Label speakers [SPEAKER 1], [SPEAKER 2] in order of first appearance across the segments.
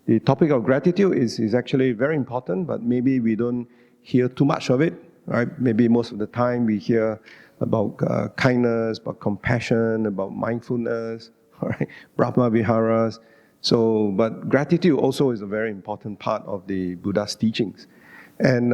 [SPEAKER 1] the topic of gratitude is actually very important, but maybe we don't hear too much of it, right? Maybe most of the time we hear about kindness, about compassion, about mindfulness, right? Brahma Viharas. So, but gratitude also is a very important part of the Buddha's teachings. And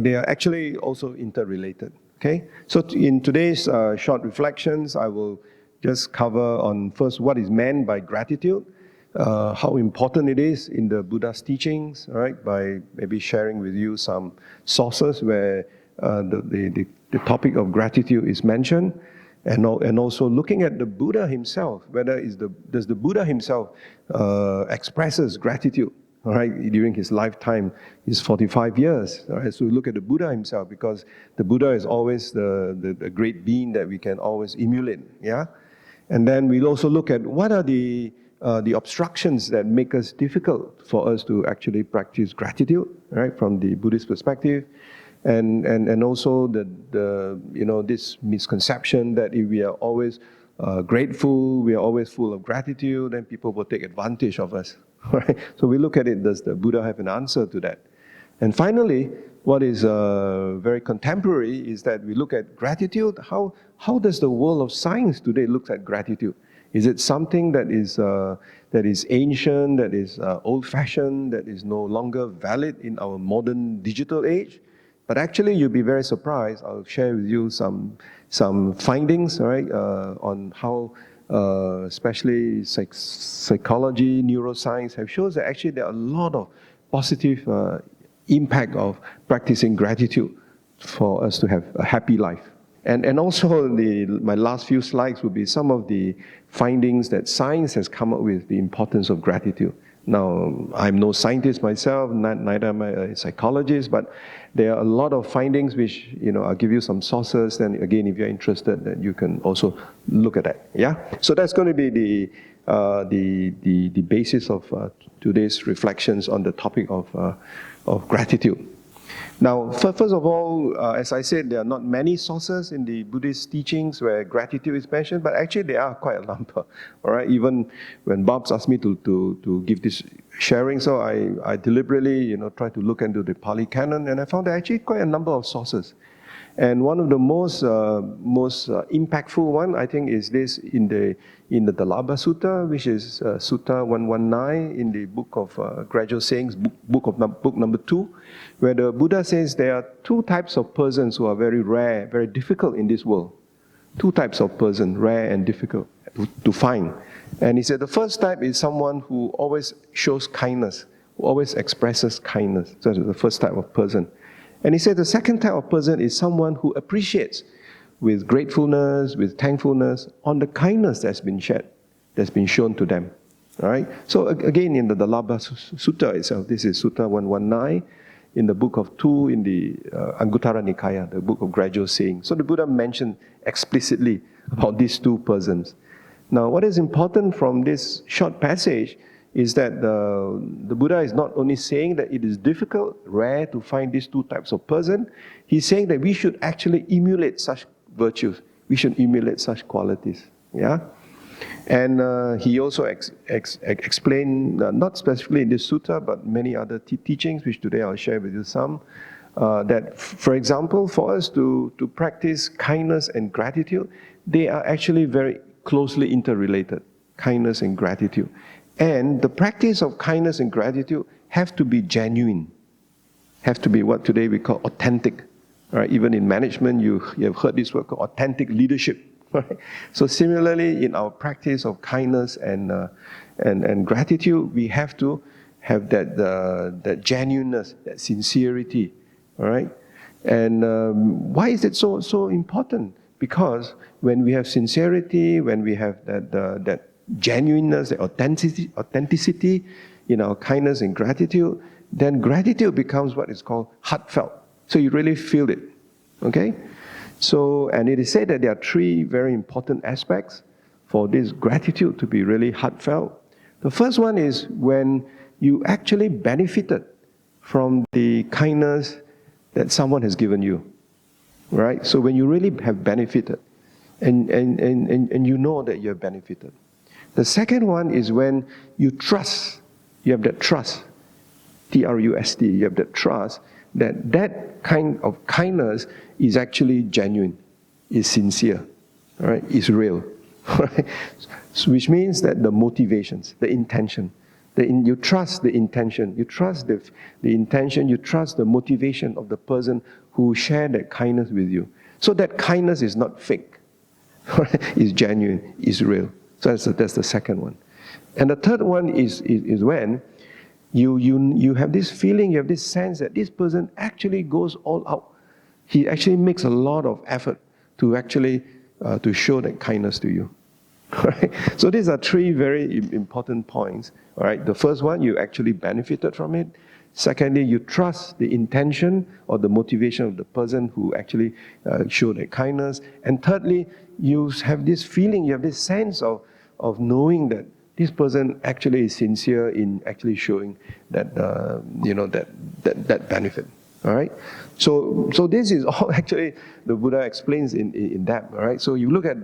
[SPEAKER 1] they are actually also interrelated, okay? So in today's short reflections, I will just cover on first what is meant by gratitude, how important it is in the Buddha's teachings, right? By maybe sharing with you some sources where the topic of gratitude is mentioned, and also looking at the Buddha himself, whether does the Buddha himself expresses gratitude, all right, during his lifetime, his 45 years. All right? So we look at the Buddha himself, because the Buddha is always the great being that we can always emulate, yeah? And then we'll also look at what are the obstructions that make us difficult for us to actually practice gratitude, right, from the Buddhist perspective. And also this misconception that if we are always grateful, we are always full of gratitude, then people will take advantage of us. Right? So we look at it, does the Buddha have an answer to that? And finally, what is very contemporary is that we look at gratitude. How does the world of science today look at gratitude? Is it something that is ancient, that is old-fashioned, that is no longer valid in our modern digital age? But actually, you'll be very surprised. I'll share with you some findings, right, on how, especially psychology, neuroscience have shown that actually there are a lot of positive impact of practicing gratitude for us to have a happy life. And also, my last few slides will be some of the findings that science has come up with, the importance of gratitude. Now, I'm no scientist myself, neither am I a psychologist, but there are a lot of findings which, I'll give you some sources, then again, if you're interested, then you can also look at that, yeah? So that's going to be the basis of today's reflections on the topic of gratitude. Now, first of all, as I said, there are not many sources in the Buddhist teachings where gratitude is mentioned, but actually there are quite a number. All right, even when Bob's asked me to give this sharing, so I deliberately, tried to look into the Pali Canon, and I found there are actually quite a number of sources. And one of the most impactful one, I think, is this in the Dalabha Sutta, which is Sutta 119 in the book of Gradual Sayings, book number 2, where the Buddha says there are two types of persons who are very rare, very difficult in this world. Two types of person, rare and difficult to find. And he said the first type is someone who always shows kindness, who always expresses kindness. So that's the first type of person. And he said the second type of person is someone who appreciates with gratefulness, with thankfulness on the kindness that's been shared, that's been shown to them. All right? So again, in the Dalabha Sutta itself, this is Sutta 119, in the book of 2, in the Anguttara Nikaya, the book of Gradual Sayings. So the Buddha mentioned explicitly about these two persons. Now, what is important from this short passage is that the Buddha is not only saying that it is difficult, rare to find these two types of person, he's saying that we should actually emulate such virtues. We should emulate such qualities. Yeah? And he also explained, not specifically in this sutta, but many other teachings, which today I'll share with you some, that, for example, for us to practice kindness and gratitude, they are actually very closely interrelated, kindness and gratitude. And the practice of kindness and gratitude have to be genuine, have to be what today we call authentic. Right? Even in management, you have heard this word called authentic leadership. Right? So similarly, in our practice of kindness and gratitude, we have to have that genuineness, that sincerity. All right? And why is it so important? Because when we have sincerity, when we have that genuineness, the authenticity in our kindness and gratitude, then gratitude becomes what is called heartfelt. So you really feel it, okay? So, and it is said that there are three very important aspects for this gratitude to be really heartfelt. The first one is when you actually benefited from the kindness that someone has given you, right? So when you really have benefited, and you know that you have benefited. The second one is when you trust You have that trust, T-R-U-S-T, you have that trust that that kind of kindness is actually genuine, is sincere, all right, is real, right? So which means that the motivations, the intention, you trust the intention, you trust the intention, you trust the motivation of the person who shared that kindness with you. So that kindness is not fake, right? It's genuine, it's real. So that's the second one. And the third one is when you have this feeling, you have this sense that this person actually goes all out. He actually makes a lot of effort to actually to show that kindness to you. Right? So these are three very important points. All right? The first one, you actually benefited from it. Secondly, you trust the intention or the motivation of the person who actually showed that kindness. And thirdly, you have this feeling, you have this sense of knowing that this person actually is sincere in actually showing that that benefit. All right. So this is all actually the Buddha explains in that. All right. So you look at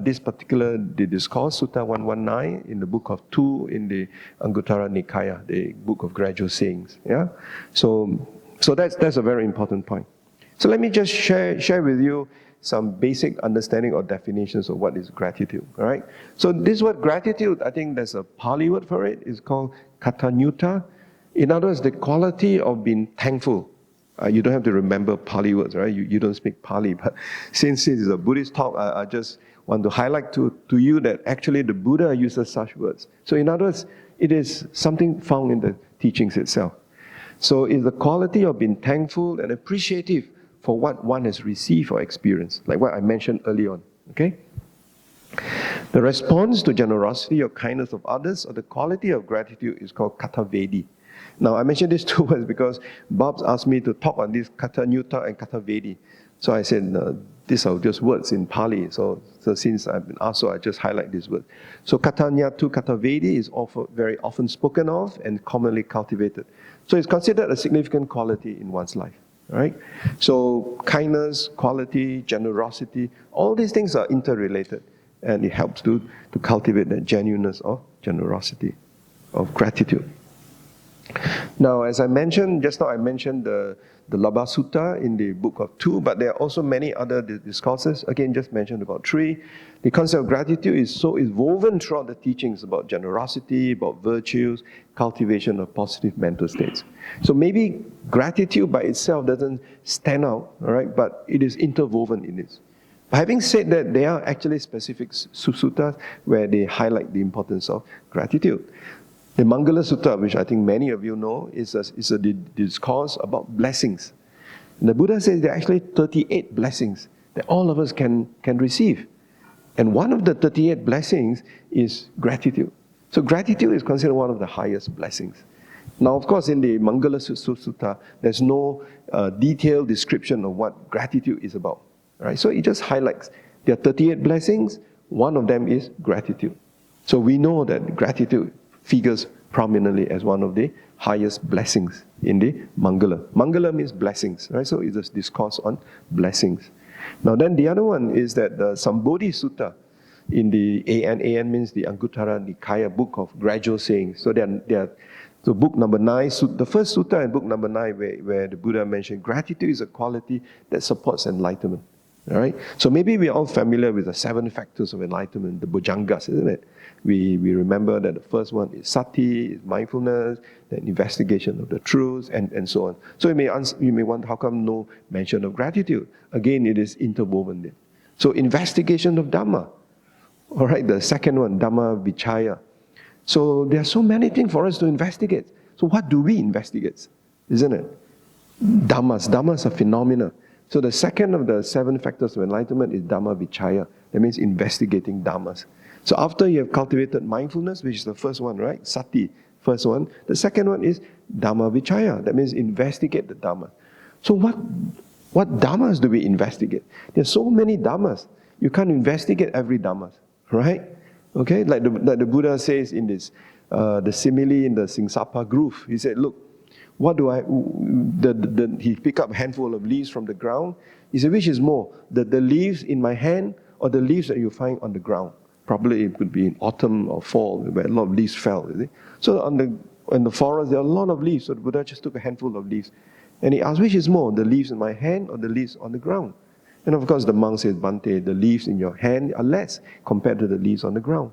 [SPEAKER 1] this particular discourse, Sutta 119, in the book of 2 in the Anguttara Nikaya, the book of gradual sayings. Yeah. So that's a very important point. So let me just share with you some basic understanding or definitions of what is gratitude. All right. So this word gratitude, I think there's a Pali word for it. It's called katanyuta. In other words, the quality of being thankful. You don't have to remember Pali words, right? You don't speak Pali, but since it is a Buddhist talk, I just want to highlight to you that actually the Buddha uses such words. So in other words, it is something found in the teachings itself. So it's the quality of being thankful and appreciative for what one has received or experienced, like what I mentioned early on, okay? The response to generosity or kindness of others or the quality of gratitude is called katavedi. Now, I mentioned these two words because Bob's asked me to talk on this katanyuta and katavedi. So I said, these are just words in Pali. So since I've been asked, so I just highlight this word. So katanyatu katavedi is very often spoken of and commonly cultivated. So it's considered a significant quality in one's life. Right? So kindness, quality, generosity, all these things are interrelated. And it helps to cultivate that genuineness of generosity, of gratitude. Now, as I mentioned, just now I mentioned the Labha Sutta in the book of 2, but there are also many other discourses. Again, just mentioned about 3. The concept of gratitude is woven throughout the teachings about generosity, about virtues, cultivation of positive mental states. So maybe gratitude by itself doesn't stand out, all right, but it is interwoven in this. But having said that, there are actually specific suttas where they highlight the importance of gratitude. The Mangala Sutta, which I think many of you know, is a discourse about blessings. And the Buddha says there are actually 38 blessings that all of us can receive. And one of the 38 blessings is gratitude. So gratitude is considered one of the highest blessings. Now, of course, in the Mangala Sutta, there's no detailed description of what gratitude is about. Right? So it just highlights there are 38 blessings, one of them is gratitude. So we know that gratitude figures prominently as one of the highest blessings in the Mangala. Mangala means blessings, right? So it's a discourse on blessings. Now then the other one is that the Sambodhi Sutta in the AN means the Anguttara Nikaya book of gradual sayings. So so book number 9, the first sutta in book number 9 where the Buddha mentioned gratitude is a quality that supports enlightenment. All right? So maybe we're all familiar with the 7 factors of enlightenment, the Bhujangas, isn't it? We remember that the first one is sati, is mindfulness, then investigation of the truth, and so on. So you may wonder, how come no mention of gratitude? Again, it is interwoven there. So investigation of Dhamma. All right, the second one, Dhamma-inspired. So there are so many things for us to investigate. So what do we investigate? Isn't it? Dhammas are phenomena. So the second of the 7 factors of enlightenment is Dhamma-inspired. That means investigating Dhammas. So after you have cultivated mindfulness, which is the first one, right? Sati, first one. The second one is Dhamma-inspired. That means investigate the Dhamma. So what Dhammas do we investigate? There's so many Dhammas. You can't investigate every Dhamma, right? Okay, like the Buddha says in this, the simile in the Singsapa groove. He said, look, what do he picked up a handful of leaves from the ground. He said, which is more, the leaves in my hand or the leaves that you find on the ground? Probably it could be in autumn or fall where a lot of leaves fell. So on In the forest, there are a lot of leaves, so the Buddha just took a handful of leaves. And he asked, which is more, the leaves in my hand or the leaves on the ground? And of course, the monk says, Bhante, the leaves in your hand are less compared to the leaves on the ground.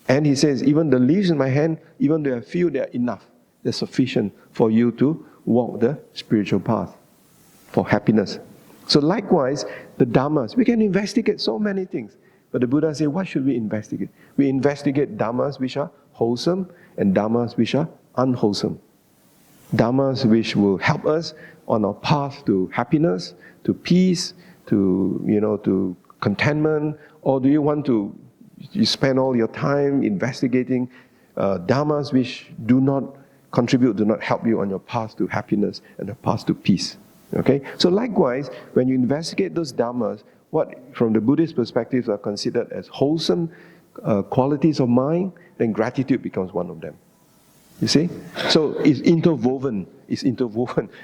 [SPEAKER 1] And he says, even the leaves in my hand, even though I feel they are enough, they're sufficient for you to walk the spiritual path for happiness. So likewise, the Dhammas, we can investigate so many things. But the Buddha said, what should we investigate? We investigate Dhammas which are wholesome and Dhammas which are unwholesome. Dhammas which will help us on our path to happiness, to peace, to contentment, or do you want to spend all your time investigating Dhammas which do not contribute, do not help you on your path to happiness and the path to peace? Okay? So likewise, when you investigate those Dhammas, what from the Buddhist perspective are considered as wholesome qualities of mind, then gratitude becomes one of them. You see? So it's interwoven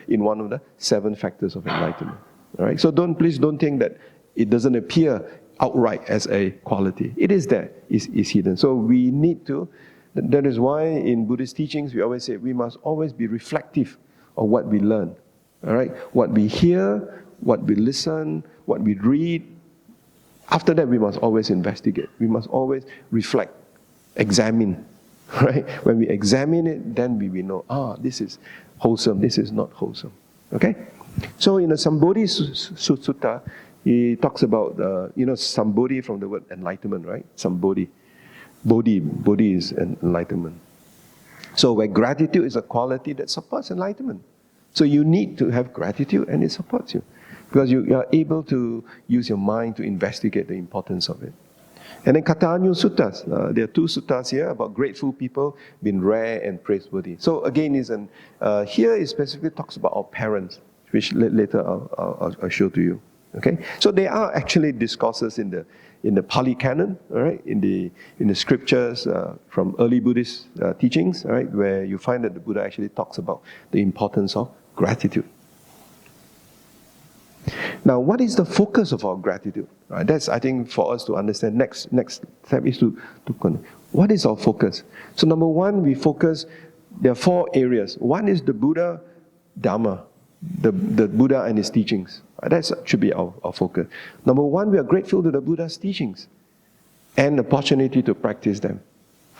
[SPEAKER 1] in one of the 7 factors of enlightenment. All right? So please don't think that it doesn't appear outright as a quality. It is there, it's hidden. So we need to, that is why in Buddhist teachings we always say we must always be reflective of what we learn. All right? What we hear, what we listen, what we read. After that we must always investigate. We must always reflect, examine. Right? When we examine it, then we will know, this is wholesome, this is not wholesome. Okay? So in the Sambodhi Sutta, he talks about, Sambodhi from the word enlightenment, right? Sambodhi. Bodhi is enlightenment. So where gratitude is a quality that supports enlightenment. So you need to have gratitude and it supports you. Because you are able to use your mind to investigate the importance of it. And then Katanyu Suttas, there are 2 suttas here about grateful people being rare and praiseworthy. So again, here it specifically talks about our parents, which later I'll show to you. Okay, so there are actually discourses in the Pali Canon, all right, in the scriptures from early Buddhist teachings, all right, where you find that the Buddha actually talks about the importance of gratitude. Now, what is the focus of our gratitude? Right, that's, I think, for us to understand. Next step is to what is our focus? So number 1, we focus, there are 4 areas. One is the Buddha, Dhamma, the Buddha and his teachings. That should be our focus. Number 1, we are grateful to the Buddha's teachings and the opportunity to practice them.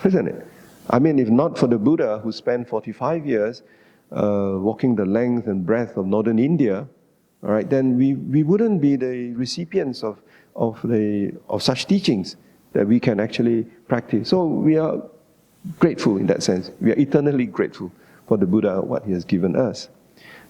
[SPEAKER 1] Isn't it? I mean, if not for the Buddha who spent 45 years walking the length and breadth of northern India, all right, then we wouldn't be the recipients of such teachings that we can actually practice. So we are grateful in that sense. We are eternally grateful for the Buddha, what he has given us.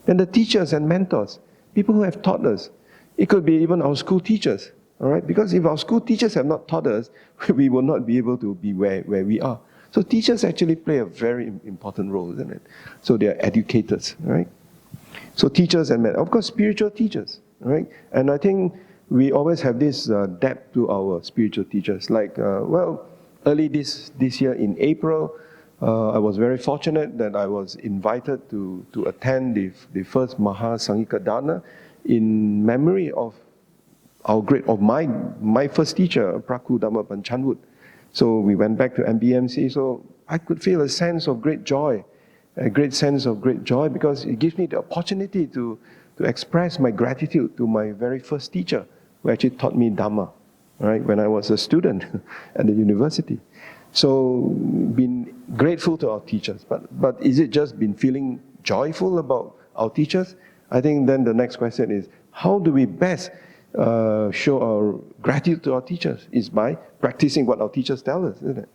[SPEAKER 1] Then the teachers and mentors, people who have taught us. It could be even our school teachers, all right? Because if our school teachers have not taught us, we will not be able to be where we are. So teachers actually play a very important role, isn't it? So they are educators, right? So teachers and mentors, of course, spiritual teachers, right? And I think we always have this depth to our spiritual teachers. Like, early this year in April, I was very fortunate that I was invited to attend the first Maha Sanghika Dana in memory of my first teacher, Praku Dhamma Panchanwut. So we went back to MBMC, so I could feel a sense of great joy, because it gives me the opportunity to express my gratitude to my very first teacher, who actually taught me Dhamma, right, when I was a student at the university. So, been grateful to our teachers, but is it just been feeling joyful about our teachers? I think then the next question is, how do we best show our gratitude to our teachers? Is by practicing what our teachers tell us, isn't it?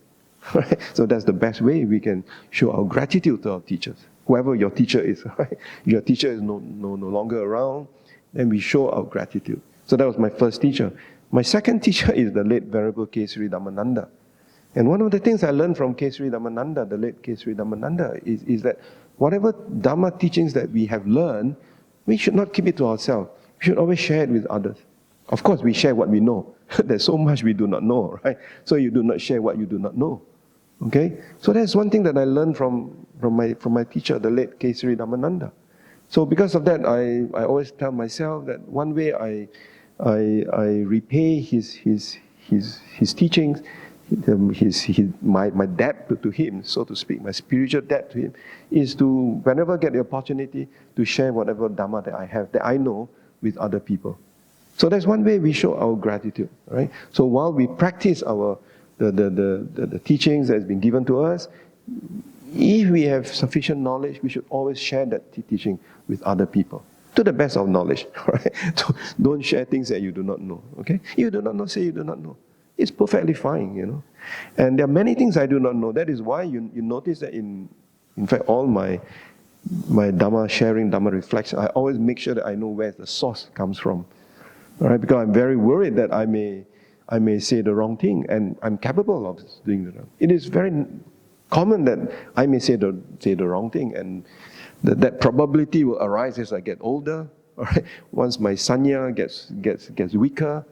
[SPEAKER 1] Right? So that's the best way we can show our gratitude to our teachers. Whoever your teacher is, right? If your teacher is no longer around, then we show our gratitude. So that was my first teacher. My second teacher is the late Venerable Kesari Dhammananda. And one of the things I learned from Kesari Dhammananda, the late Kesari Dhammananda, is that whatever Dhamma teachings that we have learned, we should not keep it to ourselves. We should always share it with others. Of course, we share what we know. There's so much we do not know, right? So you do not share what you do not know. Okay? So that's one thing that I learned from my teacher, the late Kesari Dhammananda. So because of that, I always tell myself that one way I repay his teachings My debt to him, so to speak, my spiritual debt to him, is to, whenever I get the opportunity, to share whatever Dhamma that I have, that I know, with other people. So that's one way we show our gratitude, right? So while we practice the teachings that has been given to us, if we have sufficient knowledge, we should always share that teaching with other people, to the best of knowledge, right? So don't share things that you do not know, okay? You do not know, say you do not know. It's perfectly fine, you know. And there are many things I do not know. That is why you notice that in fact, all my Dhamma sharing, Dhamma reflection, I always make sure that I know where the source comes from, all right? Because I'm very worried that I may say the wrong thing, and I'm capable of doing the wrong. It is very common that I may say the wrong thing, and that probability will arise as I get older, all right? Once my sanya gets weaker,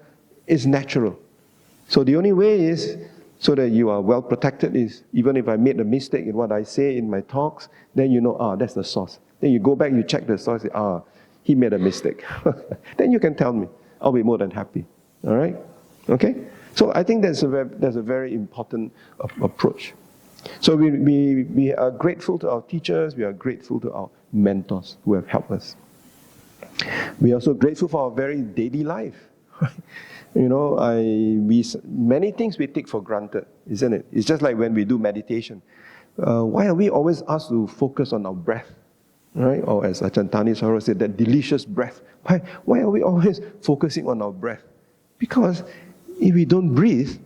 [SPEAKER 1] it's natural. So the only way is, so that you are well protected, is even if I made a mistake in what I say in my talks, then you know, that's the source. Then you go back, you check the source, he made a mistake. Then you can tell me. I'll be more than happy. All right? Okay? So I think that's a very important approach. So we are grateful to our teachers, we are grateful to our mentors who have helped us. We are also grateful for our very daily life. You know, many things we take for granted, isn't it? It's just like when we do meditation. Why are we always asked to focus on our breath? Right? Or as Ajahn Tani Sahara said, that delicious breath. Why are we always focusing on our breath? Because if we don't breathe,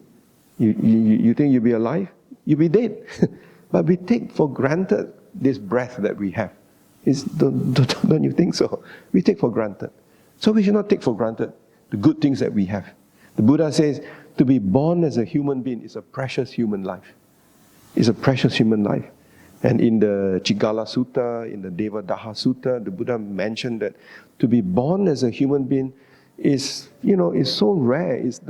[SPEAKER 1] you think you'll be alive? You'll be dead. But we take for granted this breath that we have. Don't you think so? We take for granted. So we should not take for granted the good things that we have. The Buddha says, to be born as a human being is a precious human life. It's a precious human life. And in the Chigala Sutta, in the Devadaha Sutta, the Buddha mentioned that to be born as a human being is so rare. It's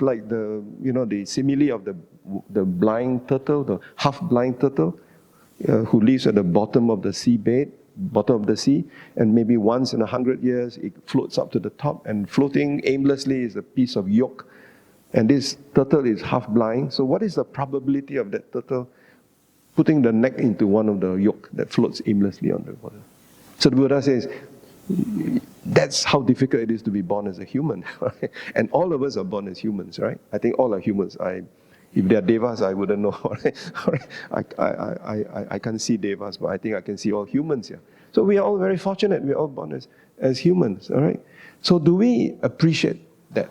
[SPEAKER 1] like the simile of the blind turtle, the half-blind turtle, who lives at the bottom of the seabed, bottom of the sea, and maybe once in 100 years it floats up to the top, and floating aimlessly is a piece of yolk, and this turtle is half blind. So what is the probability of that turtle putting the neck into one of the yolk that floats aimlessly on the water? So the Buddha says, that's how difficult it is to be born as a human. Right? And all of us are born as humans, right? I think all are humans. If they are devas, I wouldn't know. I can't see devas, but I think I can see all humans here. So we are all very fortunate. We are all born as humans, all right? So do we appreciate that?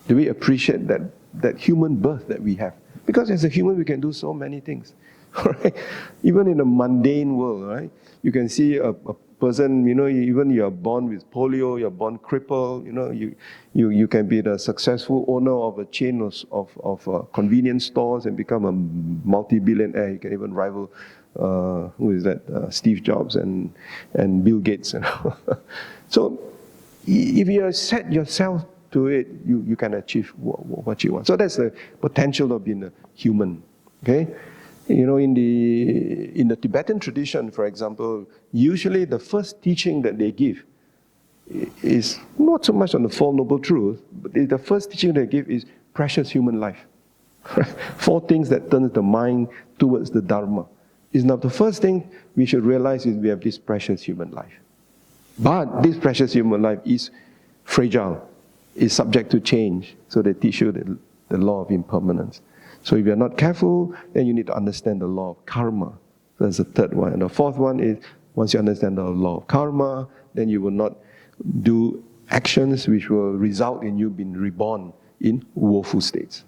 [SPEAKER 1] Do we appreciate that human birth that we have? Because as a human, we can do so many things, all right? Even in a mundane world, right? You can see a person, even you are born with polio, you are born crippled, you can be the successful owner of a chain of convenience stores and become a multi-billionaire. You can even rival, Steve Jobs and Bill Gates. So if you set yourself to it, you can achieve what you want. So that's the potential of being a human, okay? In the Tibetan tradition, for example, usually the first teaching that they give is not so much on the Four Noble Truths, but the first teaching they give is precious human life. 4 things that turn the mind towards the Dharma. Is now the first thing we should realize is we have this precious human life. But this precious human life is fragile, is subject to change. So they teach you the law of impermanence. So if you're not careful, then you need to understand the law of karma. That's the third one. And the fourth one is, once you understand the law of karma, then you will not do actions which will result in you being reborn in woeful states.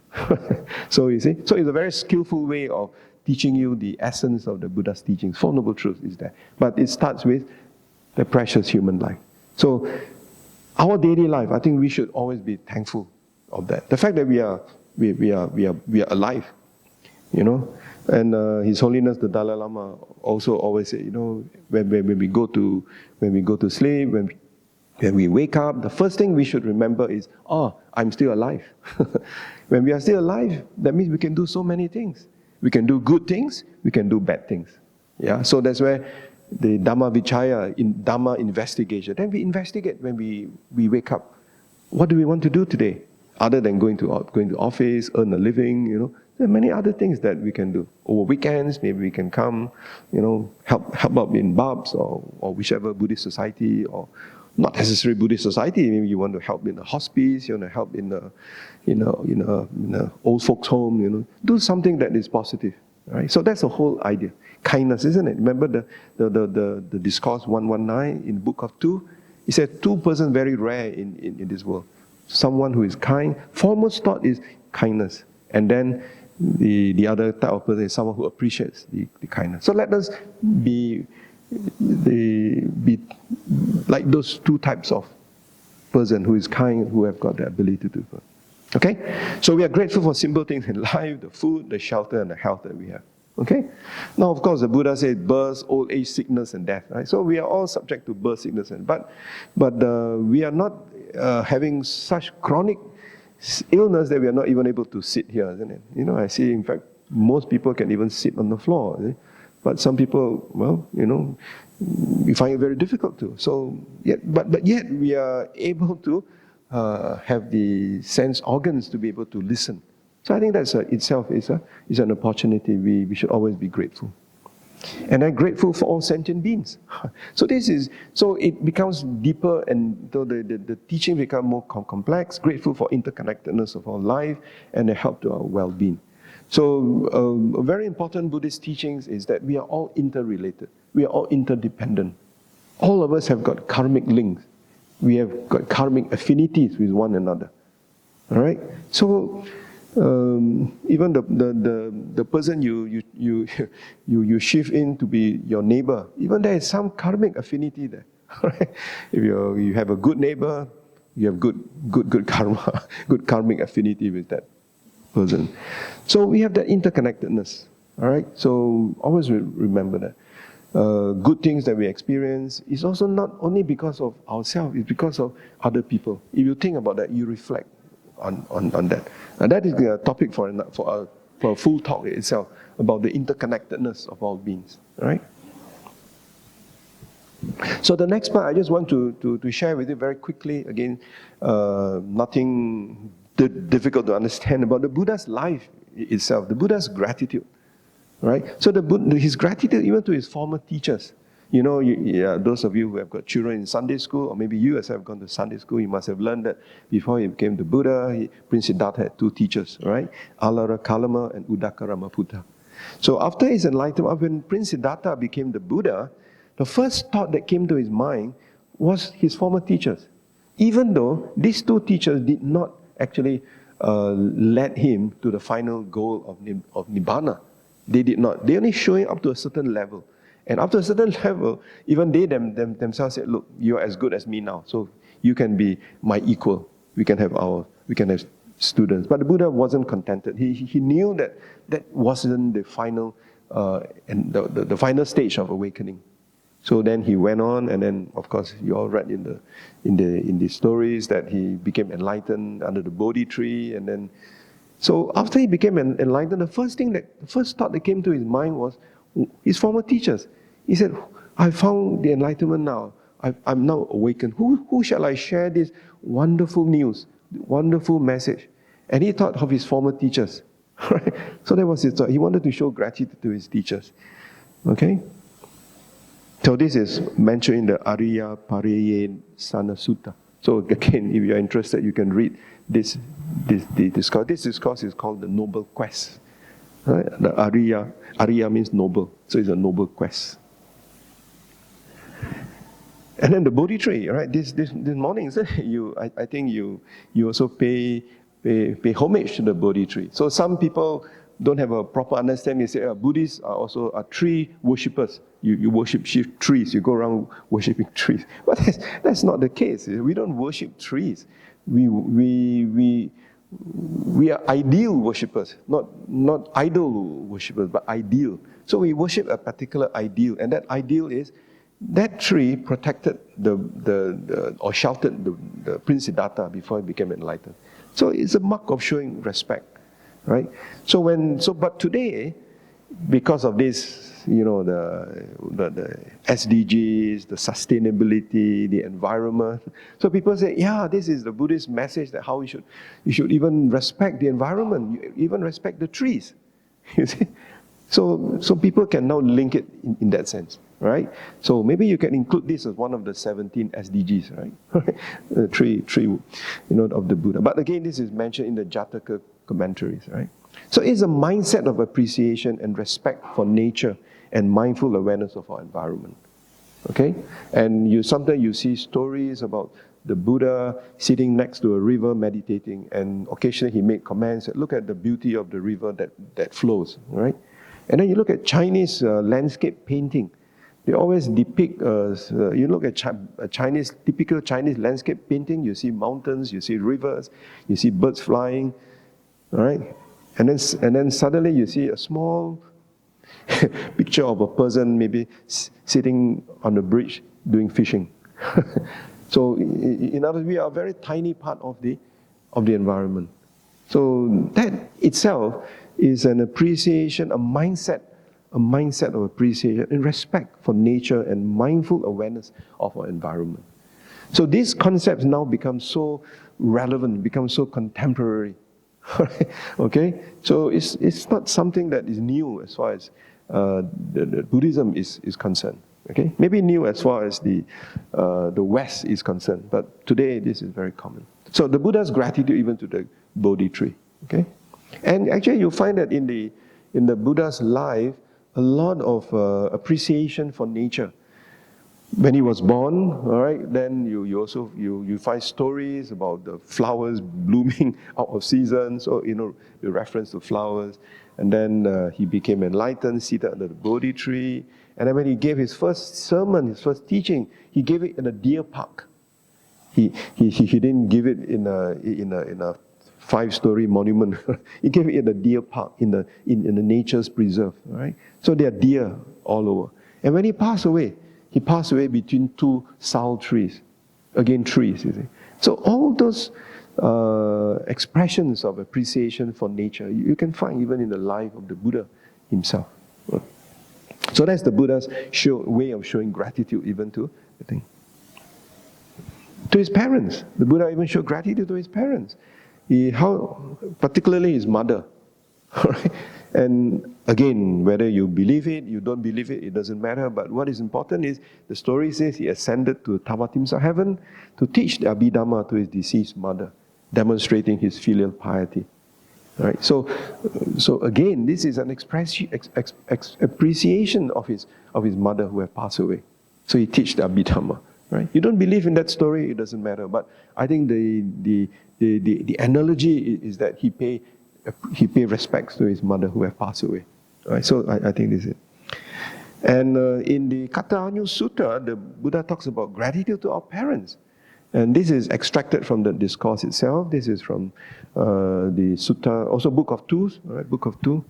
[SPEAKER 1] So you see, so it's a very skillful way of teaching you the essence of the Buddha's teachings. Four Noble Truths is there. But it starts with the precious human life. So our daily life, I think we should always be thankful of that. The fact that we are alive, and His Holiness the Dalai Lama also always say, when we go to sleep, when we wake up, the first thing we should remember is, I'm still alive. When we are still alive, that means we can do so many things. We can do good things, we can do bad things. Yeah, so that's where the Dhamma Vichaya, in Dhamma investigation, then we investigate when we wake up. What do we want to do today? Other than going to office, earn a living, There are many other things that we can do. Over weekends, maybe we can come, help out in Babs or whichever Buddhist society, or not necessarily Buddhist society. Maybe you want to help in a hospice, you want to help in a old folks home. Do something that is positive. Right? So that's the whole idea. Kindness, isn't it? Remember the discourse 119 in Book of Two? He said 2 persons very rare in this world. Someone who is kind. Foremost thought is kindness, and then the other type of person is someone who appreciates the kindness. So let us be like those 2 types of person, who is kind, who have got the ability to do good. Okay? So we are grateful for simple things in life, the food, the shelter, and the health that we have. Okay? Now, of course, the Buddha said birth, old age, sickness, and death. Right? So we are all subject to birth, sickness, and but we are not having such chronic illness that we are not even able to sit here, isn't it? I see, in fact, most people can even sit on the floor. But some people, we find it very difficult to. So, yet we are able to have the sense organs to be able to listen. So I think that itself is an opportunity we should always be grateful. And I'm grateful for all sentient beings. So it becomes deeper, and the teaching becomes more complex. Grateful for interconnectedness of our life and the help to our well-being. So a very important Buddhist teachings is that we are all interrelated. We are all interdependent. All of us have got karmic links. We have got karmic affinities with one another. All right? So even the person you shift in to be your neighbor, even there is some karmic affinity there. Right? If you have a good neighbor, you have good karma, good karmic affinity with that person. So we have that interconnectedness. All right. So always remember that. Good things that we experience is also not only because of ourselves, it's because of other people. If you think about that, you reflect on that. And that is a topic for a full talk itself, about the interconnectedness of all beings. All right? So the next part I just want to share with you very quickly, again, nothing difficult to understand about the Buddha's life itself, the Buddha's gratitude. Right? So his gratitude even to his former teachers. Those of you who have got children in Sunday school, or maybe you yourself have gone to Sunday school, you must have learned that before he became the Buddha, Prince Siddhartha had 2 teachers, right? Alara Kalama and Udakaramaputa. So after his enlightenment, when Prince Siddhartha became the Buddha, the first thought that came to his mind was his former teachers. Even though these 2 teachers did not actually lead him to the final goal of Nibbana. They did not. They only showing up to a certain level. And up to a certain level, even they themselves said, look, you are as good as me now, so you can be my equal. We can have students. But the Buddha wasn't contented. He knew that wasn't the final and the final stage of awakening. So then he went on, and then of course you all read in the stories that he became enlightened under the Bodhi tree, and then so after he became enlightened, the first thought that came to his mind was his former teachers. He said, I found the enlightenment now. I'm now awakened. Who shall I share this wonderful news, wonderful message? And he thought of his former teachers. Right? So that was his thought. He wanted to show gratitude to his teachers. Okay? So this is mentioned in the Ariya Pareye Sana Sutta. So again, if you're interested, you can read this discourse. This discourse is called the Noble Quest. Right? The Ariya means noble, so it's a noble quest. And then the Bodhi tree, right? This morning, I think you also pay homage to the Bodhi tree. So some people don't have a proper understanding. They say Buddhists are also tree worshippers. You worship trees. You go around worshipping trees. But that's not the case. We don't worship trees. We are ideal worshippers, not idol worshippers, but ideal. So we worship a particular ideal, and that ideal is that tree protected or sheltered the Prince Siddhartha before he became enlightened. So it's a mark of showing respect, right? But today, because of this, the SDGs, the sustainability, the environment. So people say, yeah, this is the Buddhist message that how you should even respect the environment, you even respect the trees. You see? So people can now link it in that sense, right? So maybe you can include this as one of the 17 SDGs, right? The tree, of the Buddha. But again, this is mentioned in the Jataka commentaries, right? So it's a mindset of appreciation and respect for nature and mindful awareness of our environment. Okay? And sometimes you see stories about the Buddha sitting next to a river meditating, and occasionally he made comments that look at the beauty of the river that flows, right? And then you look at Chinese landscape painting. They always depict, you look at typical Chinese landscape painting, you see mountains, you see rivers, you see birds flying, all right? And then suddenly you see a small picture of a person maybe sitting on the bridge doing fishing. So in other words, we are a very tiny part of the environment. So that itself is an appreciation, a mindset of appreciation and respect for nature and mindful awareness of our environment. So these concepts now become so relevant, become so contemporary. Okay, so it's not something that is new as far as the Buddhism is concerned. Okay, maybe new as far as the West is concerned, but today this is very common. So the Buddha's gratitude even to the Bodhi tree. Okay, and actually you find that in the Buddha's life a lot of appreciation for nature. When he was born, all right, then you also find stories about the flowers blooming out of season, so the reference to flowers. And then he became enlightened, seated under the Bodhi tree. And then when he gave his first sermon, his first teaching, he gave it in a deer park. He didn't give it in a 5-story monument. He gave it in a deer park, in the nature's preserve. All right, so there are deer all over. And when he passed away between 2 sal trees. Again, trees, you see. So all those expressions of appreciation for nature, you can find even in the life of the Buddha himself. So that's the Buddha's way of showing gratitude even to his parents. The Buddha even showed gratitude to his parents. Particularly his mother. Right? And again, whether you believe it, you don't believe it, it doesn't matter. But what is important is, the story says he ascended to Tavatimsa heaven to teach the Abhidhamma to his deceased mother, demonstrating his filial piety. Right? So again, this is an appreciation of his mother who had passed away. So he teach the Abhidhamma. Right? You don't believe in that story, it doesn't matter. But I think the analogy is that he paid respects to his mother who had passed away. Right? So I think this is it. And in the Kathāñu Sutta, the Buddha talks about gratitude to our parents. And this is extracted from the discourse itself. This is from the Sutta, also Book of Two, right? Book of Two.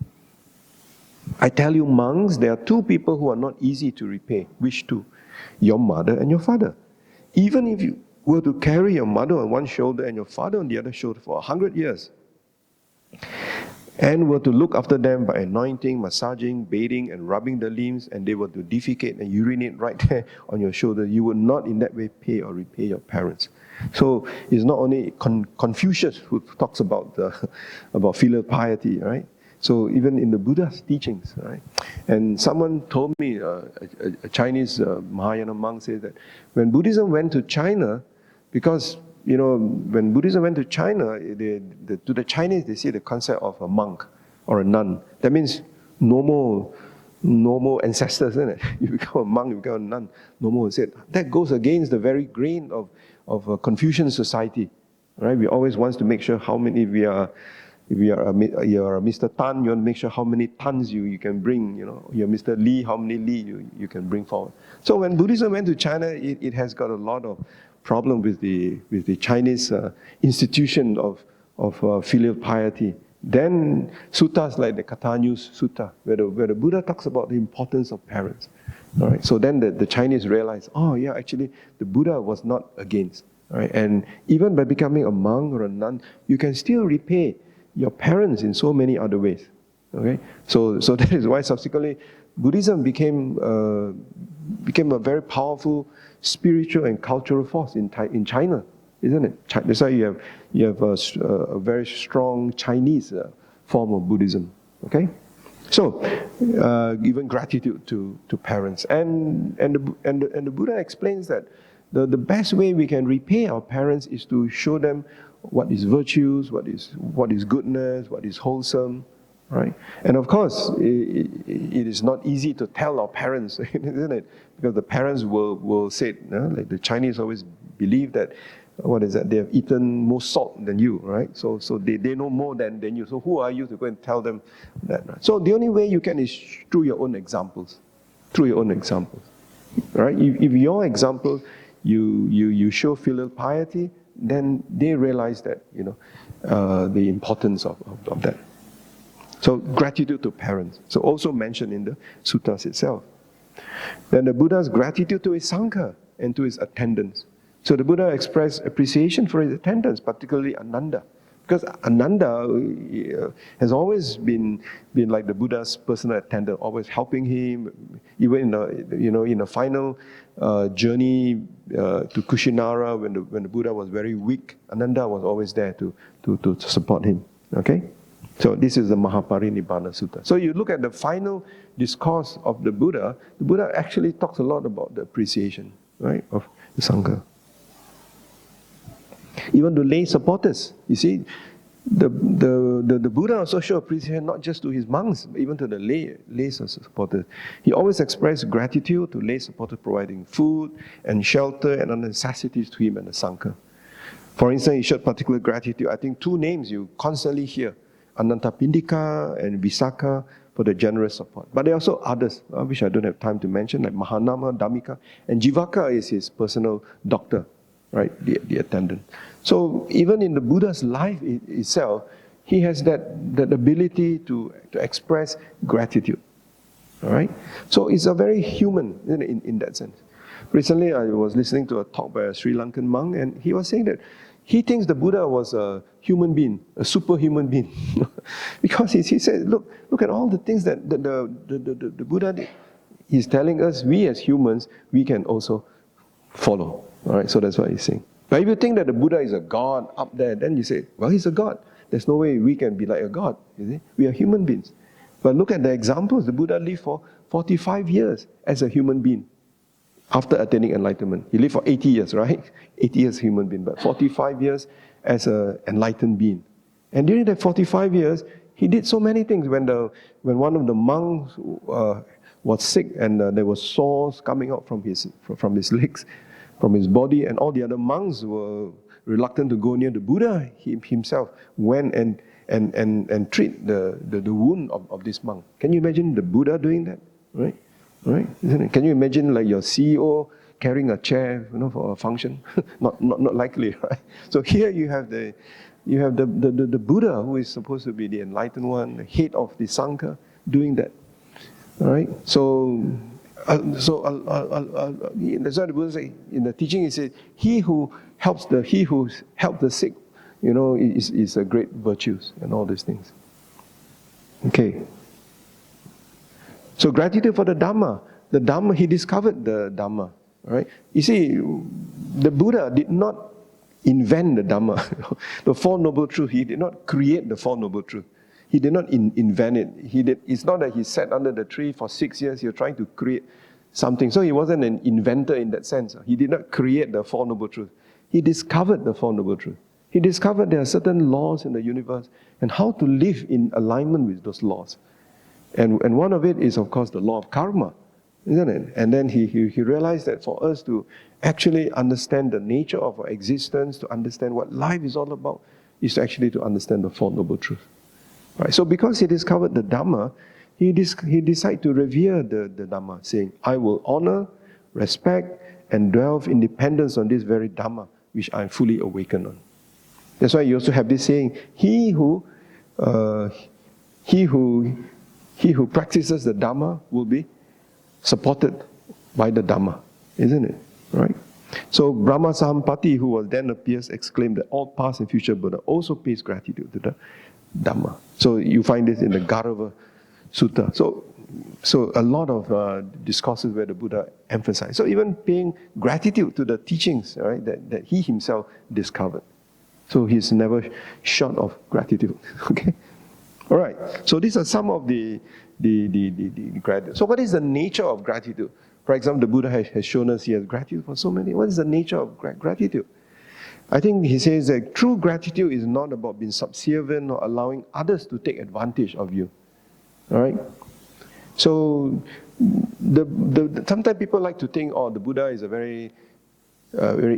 [SPEAKER 1] I tell you, monks, there are 2 people who are not easy to repay. Which 2? Your mother and your father. Even if you were to carry your mother on one shoulder and your father on the other shoulder for 100 years, and were to look after them by anointing, massaging, bathing, and rubbing the limbs, and they were to defecate and urinate right there on your shoulder, you would not in that way pay or repay your parents. So it's not only Confucius who talks about filial piety, right? So even in the Buddha's teachings, right? And someone told me, a Chinese Mahayana monk said that when Buddhism went to China, because when Buddhism went to China, to the Chinese, they see the concept of a monk or a nun. That means normal ancestors, isn't it? You become a monk, you become a nun. Normal. Said that goes against the very grain of a Confucian society, right? We always want to make sure how many if you're a Mr. Tan, you want to make sure how many tons you can bring. You're Mr. Li, how many Li you can bring forward. So when Buddhism went to China, it has got a lot of problem with the Chinese institution of filial piety. Then suttas like the Kathāñu Sutta, where the Buddha talks about the importance of parents. All right. So then the Chinese realize, oh yeah, actually the Buddha was not against. Right? And even by becoming a monk or a nun, you can still repay your parents in so many other ways. Okay, so that is why subsequently Buddhism became a very powerful spiritual and cultural force in China, isn't it? That's why you have a very strong Chinese form of Buddhism. Okay, so even gratitude to parents, and the Buddha explains that the best way we can repay our parents is to show them what is virtues, what is goodness, what is wholesome, right? And of course, it is not easy to tell our parents, isn't it? Because the parents will say, like the Chinese always believe that, they have eaten more salt than you, right? So they know more than you. So who are you to go and tell them that? Right? So the only way you can is through your own examples. Through your own examples, right? If your example, you show filial piety, then they realize that, the importance of that. So gratitude to parents. So also mentioned in the suttas itself. Then the Buddha's gratitude to his Sangha and to his attendants. So the Buddha expressed appreciation for his attendants, particularly Ananda. Because Ananda has always been like the Buddha's personal attendant, always helping him, even in the final journey to Kushinara, when the Buddha was very weak, Ananda was always there to support him. Okay, so this is the Mahaparinibbana Sutta. So you look at the final discourse of the Buddha actually talks a lot about the appreciation, right, of the Sangha. Even to lay supporters, you see, the Buddha also showed appreciation not just to his monks, but even to the lay supporters. He always expressed gratitude to lay supporters, providing food and shelter and other necessities to him and the Sangha. For instance, he showed particular gratitude. I think two names you constantly hear, Anantapindika and Visakha, for the generous support. But there are also others, which I don't have time to mention, like Mahanama, Dhammika, and Jivaka is his personal doctor, right, the attendant. So even in the Buddha's life itself, he has that ability to express gratitude. All right? So it's a very human in that sense. Recently I was listening to a talk by a Sri Lankan monk, and he was saying that he thinks the Buddha was a human being, a superhuman being. Because he said, look at all the things that the Buddha did. He's telling us, we as humans, we can also follow. All right, so that's what he's saying. But if you think that the Buddha is a god up there, then you say, well, he's a god. There's no way we can be like a god. You see? We are human beings. But look at the examples. The Buddha lived for 45 years as a human being after attaining enlightenment. He lived for 80 years, right? 80 years human being, but 45 years as an enlightened being. And during that 45 years, he did so many things. When one of the monks was sick and there were sores coming out from his legs, from his body, and all the other monks were reluctant to go near the Buddha, he himself went and treat the wound of this monk. Can you imagine the Buddha doing that? Right? Isn't it? Can you imagine like your CEO carrying a chair, for a function? not likely, right? So here you have the Buddha, who is supposed to be the enlightened one, the head of the Sangha, doing that. All right? So that's what the Buddha says in the teaching. He says, he who helps the sick, is a great virtues and all these things. Okay. So gratitude for the Dhamma. The Dhamma, he discovered the Dhamma. Right? You see, the Buddha did not invent the Dhamma, the Four Noble Truths. He did not create the Four Noble Truths. He did not invent it. It's not that he sat under the tree for 6 years, he was trying to create something. So he wasn't an inventor in that sense. He did not create the Four Noble Truths. He discovered the Four Noble Truths. He discovered there are certain laws in the universe and how to live in alignment with those laws. And one of it is, of course, the law of karma, isn't it? And then he realized that for us to actually understand the nature of our existence, to understand what life is all about, is actually to understand the Four Noble Truths. Right? So because he discovered the Dhamma, he decided to revere the Dhamma, saying, I will honor, respect, and dwell in dependence on this very Dhamma, which I am fully awakened on. That's why you also have this saying, he who practices the Dhamma will be supported by the Dhamma, isn't it? Right? So Brahma Sahampati, who was then appears, exclaimed that all past and future Buddha also pays gratitude to the Dhamma. So you find this in the Garava Sutta. So a lot of discourses where the Buddha emphasized. So even paying gratitude to the teachings, right, that he himself discovered. So he's never short of gratitude. Okay? All right. So these are some of the gratitude. So what is the nature of gratitude? For example, the Buddha has shown us he has gratitude for so many. What is the nature of gratitude? I think he says that true gratitude is not about being subservient or allowing others to take advantage of you. All right? So sometimes people like to think, oh, the Buddha is a very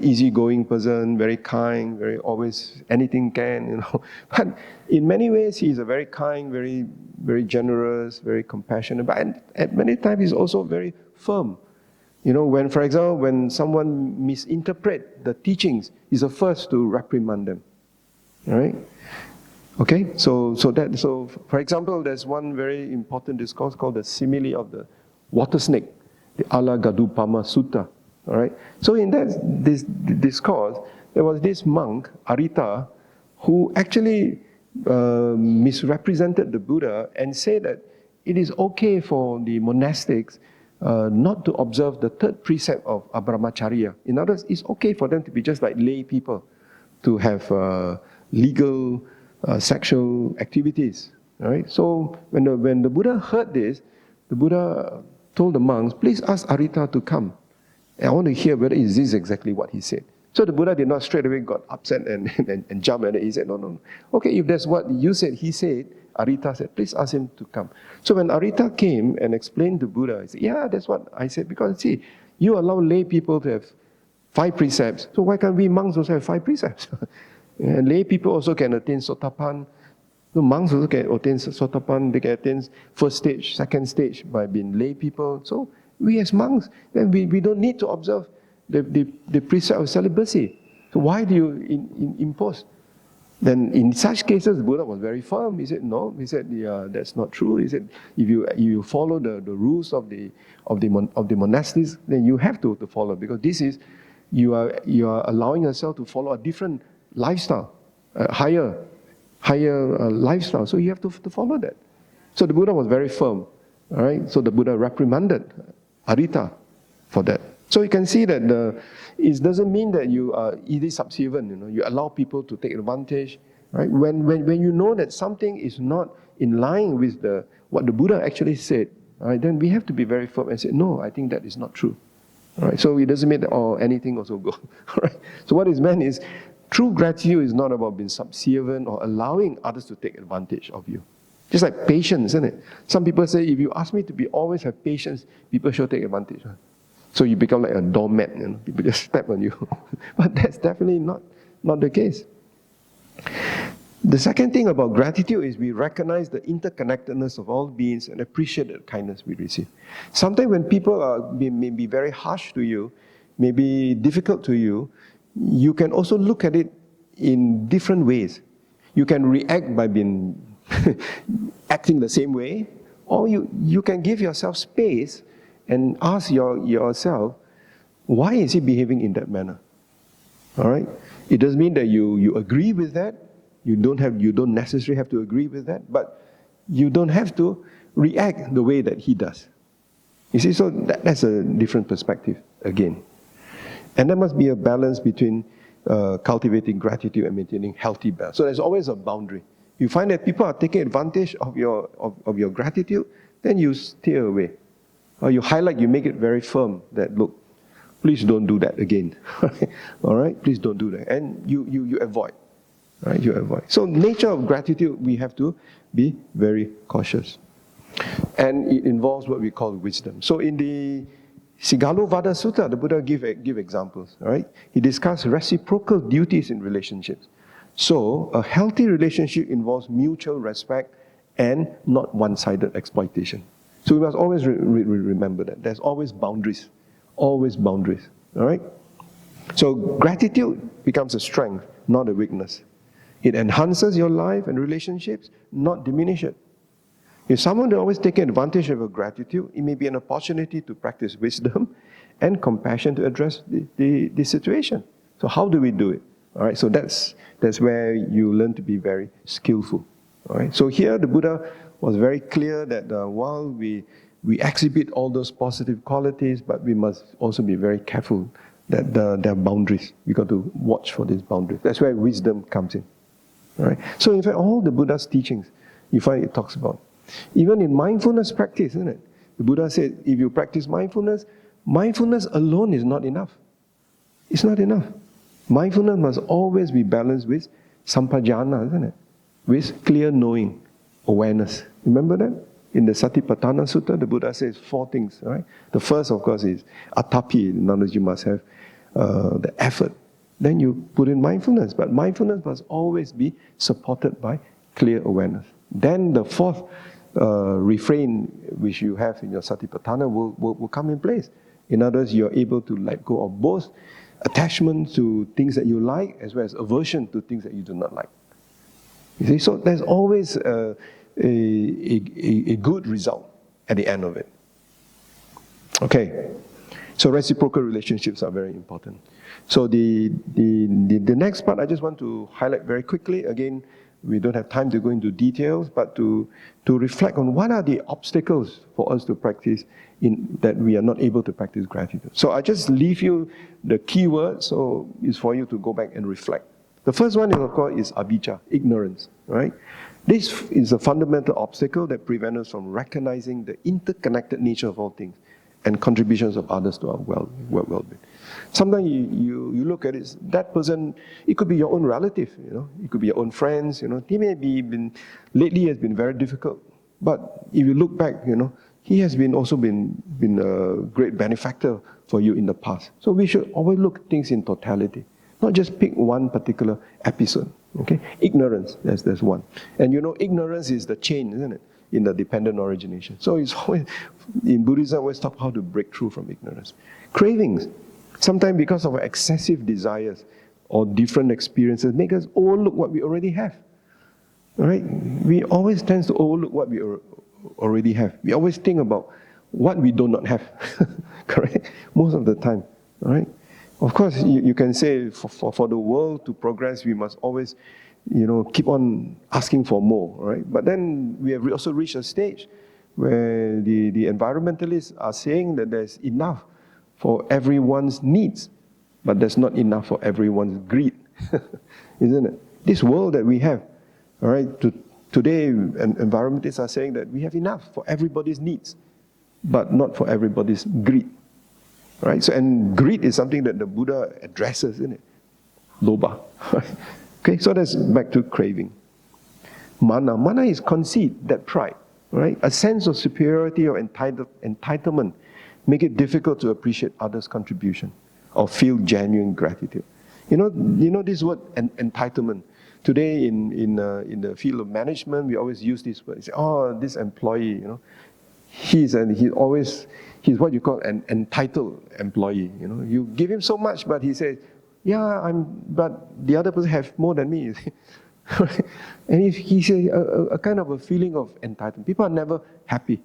[SPEAKER 1] easygoing person, very kind, very always anything can, you know. But in many ways, he's a very kind, very generous, very compassionate. But at many times, he's also very firm. You know, when, for example, when someone misinterprets the teachings, he's the first to reprimand them. All right? Okay? So for example, there's one very important discourse called the simile of the water snake, the Alagadupama Sutta. All right? So in this discourse, there was this monk, Arita, who actually misrepresented the Buddha and said that it is okay for the monastics not to observe the third precept of Abramacharya. In other words, it's okay for them to be just like lay people, to have legal sexual activities. All right? So when the Buddha heard this, the Buddha told the monks, please ask Arita to come. I want to hear whether is this exactly what he said. So the Buddha did not straight away got upset and jump, and he said, no. Okay, if that's what you said, he said, Arita said, please ask him to come. So when Arita came and explained to Buddha, he said, yeah, that's what I said. Because see, you allow lay people to have 5 precepts. So why can't we monks also have 5 precepts? And lay people also can attain Sotapan. The monks also can attain Sotapan. They can attain first stage, second stage by being lay people. So we as monks, then we don't need to observe the precept of celibacy. So why do you impose? Then in such cases, the Buddha was very firm. He said, no. He said, yeah, that's not true. He said, if you follow the rules of the monastics, then you have to follow, because this is, you are allowing yourself to follow a different lifestyle, higher lifestyle. So you have to follow that. So the Buddha was very firm. All right. So the Buddha reprimanded Arita for that. So you can see that it doesn't mean that you are easily subservient. You know, you allow people to take advantage. Right? When you know that something is not in line with what the Buddha actually said, right, then we have to be very firm and say, no, I think that is not true. All right? So it doesn't mean that anything also goes. All right? So what is meant is, true gratitude is not about being subservient or allowing others to take advantage of you. Just like patience, isn't it? Some people say, if you ask me to always have patience, people sure take advantage. Huh? So you become like a doormat, you know, people just step on you. But that's definitely not the case. The second thing about gratitude is we recognize the interconnectedness of all beings and appreciate the kindness we receive. Sometimes when people may be very harsh to you, may be difficult to you, you can also look at it in different ways. You can react by being acting the same way, or you can give yourself space and ask yourself, why is he behaving in that manner? All right? It doesn't mean that you agree with that. You don't necessarily have to agree with that, but you don't have to react the way that he does. You see, so that's a different perspective again. And there must be a balance between cultivating gratitude and maintaining healthy balance. So there's always a boundary. You find that people are taking advantage of your gratitude, then you steer away. Or you highlight, you make it very firm that, look, please don't do that again. All right? Please don't do that. And you avoid. Right? You avoid. So nature of gratitude, we have to be very cautious. And it involves what we call wisdom. So in the Sigalovada Sutta, the Buddha give examples. All right? He discussed reciprocal duties in relationships. So a healthy relationship involves mutual respect and not one-sided exploitation. So we must always remember that. There's always boundaries. Always boundaries. All right? So gratitude becomes a strength, not a weakness. It enhances your life and relationships, not diminish it. If someone is always taking advantage of your gratitude, it may be an opportunity to practice wisdom and compassion to address the situation. So how do we do it? All right, so that's where you learn to be very skillful. All right? So here the Buddha was very clear that while we exhibit all those positive qualities, but we must also be very careful that there are boundaries. We got to watch for these boundaries. That's where wisdom comes in. All right? So in fact, all the Buddha's teachings, you find it talks about. Even in mindfulness practice, isn't it? The Buddha said, if you practice mindfulness, mindfulness alone is not enough. It's not enough. Mindfulness must always be balanced with sampajana, isn't it? With clear knowing, awareness. Remember that? In the Satipatthana Sutta, the Buddha says 4 things, right? The first, of course, is atapi. In other words, you must have the effort. Then you put in mindfulness, but mindfulness must always be supported by clear awareness. Then the 4th refrain which you have in your Satipatthana will come in place. In other words, you're able to let go of both attachment to things that you like as well as aversion to things that you do not like. You see, so there's always a good result at the end of it. Okay, so reciprocal relationships are very important. So the next part I just want to highlight very quickly. Again, we don't have time to go into details, but to reflect on what are the obstacles for us to practice that we are not able to practice gratitude. So I just leave you the key word, so it's for you to go back and reflect. The first one is, of course, is avijja, ignorance, right? This is a fundamental obstacle that prevents us from recognizing the interconnected nature of all things and contributions of others to our well-being. Sometimes you look at it, that person, it could be your own relative, it could be your own friends, he may be lately has been very difficult. But if you look back, he has also been a great benefactor for you in the past. So we should always look at things in totality, not just pick one particular episode. Okay, ignorance, there's one. And ignorance is the chain, isn't it, in the dependent origination. So it's always, in Buddhism, always talk how to break through from ignorance. Cravings, sometimes because of excessive desires or different experiences, make us overlook what we already have. All right? We always tend to overlook what we already have. We always think about what we do not have. Correct? Most of the time. All right? Of course, you can say for the world to progress, we must always, keep on asking for more, right? But then we have also reached a stage where the environmentalists are saying that there's enough for everyone's needs, but there's not enough for everyone's greed, isn't it? This world that we have, all right, today environmentalists are saying that we have enough for everybody's needs, but not for everybody's greed. Right? So, and greed is something that the Buddha addresses, isn't it? Lobha. Okay, so that's back to craving. Mana. Mana is conceit, that pride. Right? A sense of superiority or entitlement make it difficult to appreciate others' contribution or feel genuine gratitude. You know this word entitlement. Today in the field of management, we always use this word. We say, oh, this employee, he's what you call an entitled employee. You give him so much, but he says, yeah, but the other person has more than me. And if he says a kind of a feeling of entitlement, people are never happy,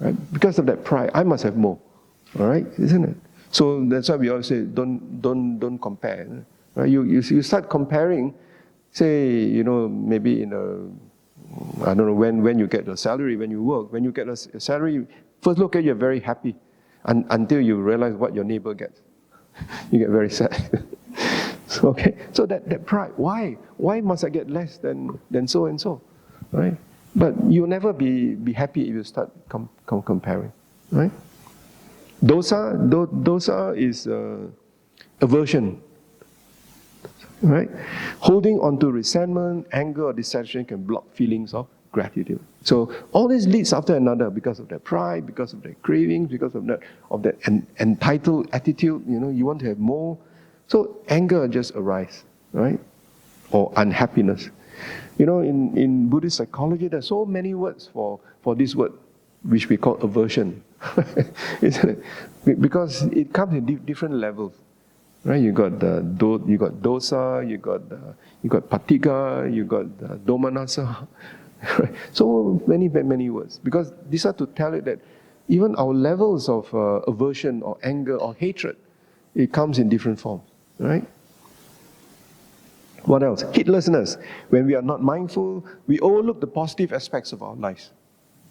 [SPEAKER 1] right? Because of that pride. I must have more, all right, isn't it? So that's why we always say, don't compare. Right? You start comparing, say, maybe in I don't know when you get a salary, when you work. When you get a salary, first look at you're very happy until you realize what your neighbor gets. You get very sad. So that pride. Why must I get less than so and so? Right? But you'll never be happy if you start comparing. Right? Dosa is aversion. Right? Holding on to resentment, anger, or dissatisfaction can block feelings of gratitude. So all this leads after another because of that pride, because of that cravings, because of that entitled attitude. You want to have more. So anger just arises, right? Or unhappiness. In Buddhist psychology, there's so many words for this word, which we call aversion, isn't it? Because it comes in different levels. Right, you got dosa, you got patiga, you got domanassa. Right? So many words, because these are to tell it that even our levels of aversion or anger or hatred, it comes in different forms. Right? What else? Heedlessness. When we are not mindful, we overlook the positive aspects of our lives,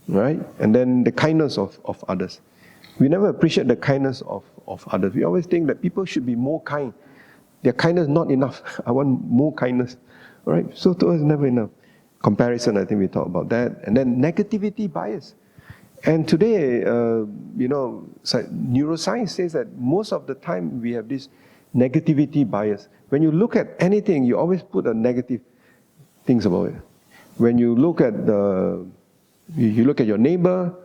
[SPEAKER 1] right? And then the kindness of others. We never appreciate the kindness of others. We always think that people should be more kind. Their kindness not enough. I want more kindness, all right? So to us, never enough. Comparison, I think we talked about that. And then negativity bias. And today, neuroscience says that most of the time we have this negativity bias. When you look at anything, you always put a negative things about it. When you look at your neighbor,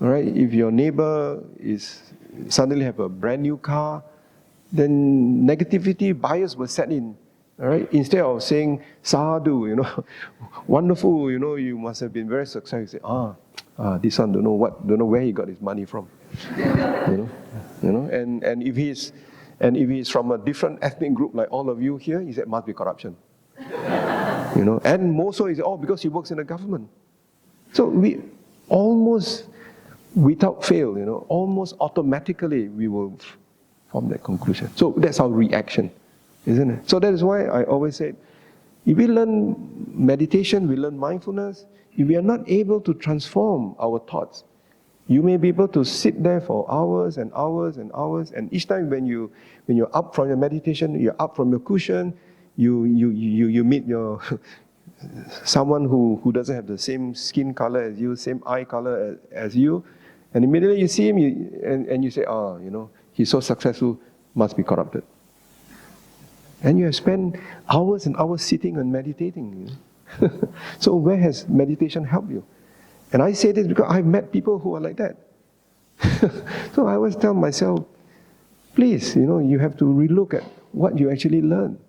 [SPEAKER 1] all right? If your neighbor is suddenly have a brand new car, then negativity bias will set in. All right? Instead of saying sadhu, wonderful, you must have been very successful. You say, this son don't know where he got his money from. And if he's from a different ethnic group like all of you here, he said must be corruption. And more so is because he works in the government. So we almost without fail, almost automatically we will form that conclusion. So that's our reaction, isn't it? So that is why I always say, if we learn meditation, we learn mindfulness, if we are not able to transform our thoughts, you may be able to sit there for hours and hours and hours, and each time when you're up from your meditation, you're up from your cushion, you meet your someone who doesn't have the same skin color as you, same eye color as you, and immediately you see him and you say, he's so successful, must be corrupted. And you have spent hours and hours sitting and meditating. So where has meditation helped you? And I say this because I've met people who are like that. So I always tell myself, please, you have to relook at what you actually learn.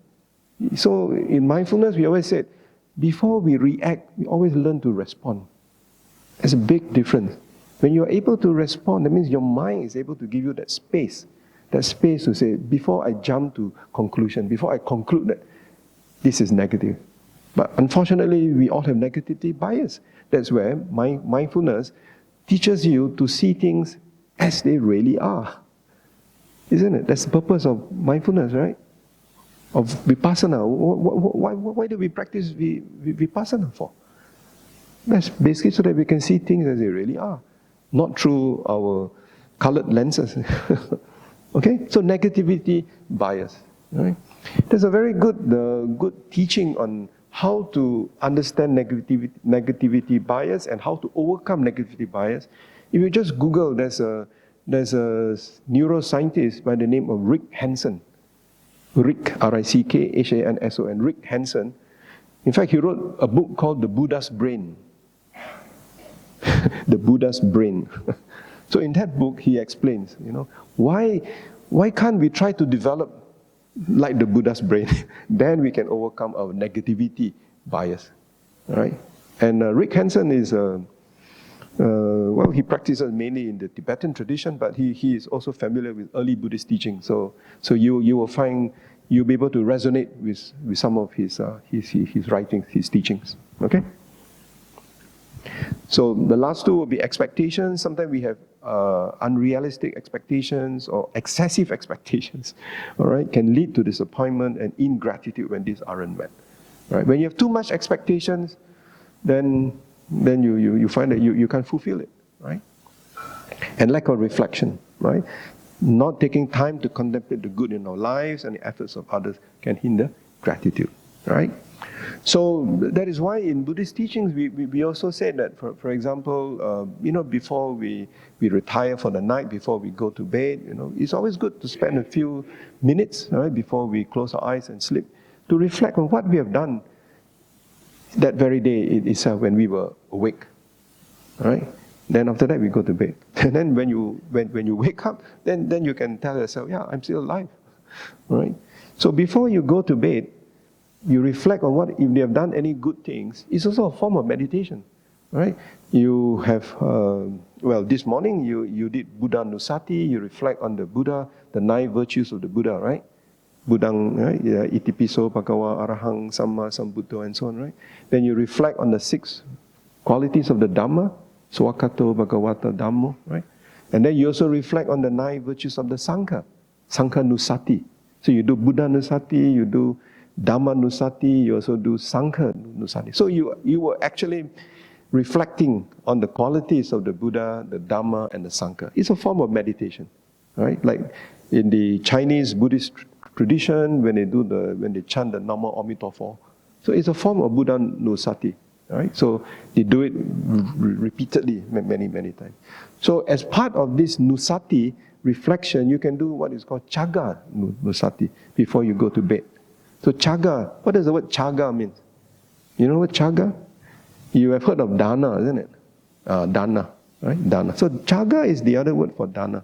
[SPEAKER 1] So in mindfulness, we always said, before we react, we always learn to respond. There's a big difference. When you're able to respond, that means your mind is able to give you that space to say, before I jump to conclusion, before I conclude that this is negative. But unfortunately, we all have negativity bias. That's where mindfulness teaches you to see things as they really are. Isn't it? That's the purpose of mindfulness, right? Of vipassana. Why do we practice vipassana for? That's basically so that we can see things as they really are, not through our colored lenses. Okay? So negativity bias. Right? There's a very good teaching on how to understand negativity bias and how to overcome negativity bias. If you just Google, there's a neuroscientist by the name of Rick Hanson. Rick, R-I-C-K-H-A-N-S-O-N, Rick Hanson. In fact, he wrote a book called The Buddha's Brain. The Buddha's Brain. So in that book, he explains, why can't we try to develop like the Buddha's brain? Then we can overcome our negativity bias, right? And Rick Hanson is, he practices mainly in the Tibetan tradition, but he is also familiar with early Buddhist teaching. So you will find, you'll be able to resonate with some of his writings, his teachings, okay? So the last two will be expectations. Sometimes we have unrealistic expectations or excessive expectations, all right, can lead to disappointment and ingratitude when these aren't met. Right? When you have too much expectations, then you find that you can't fulfill it, right? And lack of reflection, right? Not taking time to contemplate the good in our lives and the efforts of others can hinder gratitude, right? So that is why in Buddhist teachings we also said that, for example, before we retire for the night, before we go to bed, it's always good to spend a few minutes, right, before we close our eyes and sleep, to reflect on what we have done that very day itself when we were awake, right? Then after that we go to bed. And then when you wake up, then you can tell yourself, yeah, I'm still alive, right? So before you go to bed, you reflect on what, if they have done any good things, it's also a form of meditation, right? You have, this morning you did Buddha Nusati, you reflect on the Buddha, the 9 virtues of the Buddha, right? Buddhang, right? Itipiso, Bhagava, Arahang, Samma, Sambuddho, and so on, right? Then you reflect on the 6 qualities of the Dhamma, Swakato, Bhagavata, Dhammo, right? And then you also reflect on the 9 virtues of the Sangha, Sangha Nusati. So you do Buddha Nusati, you do Dhamma-nusati, you also do Sangha-nusati. So you were actually reflecting on the qualities of the Buddha, the Dhamma, and the Sangha. It's a form of meditation, right? Like in the Chinese Buddhist tradition, when they chant the Nama Amitofo, so it's a form of Buddha Nusati, right? So they do it repeatedly, many, many times. So as part of this Nusati reflection, you can do what is called Chaga Nusati before you go to bed. So Chaga, what does the word Chaga mean? You know what Chaga? You have heard of Dana, isn't it? Dana, right? Dana. So Chaga is the other word for Dana.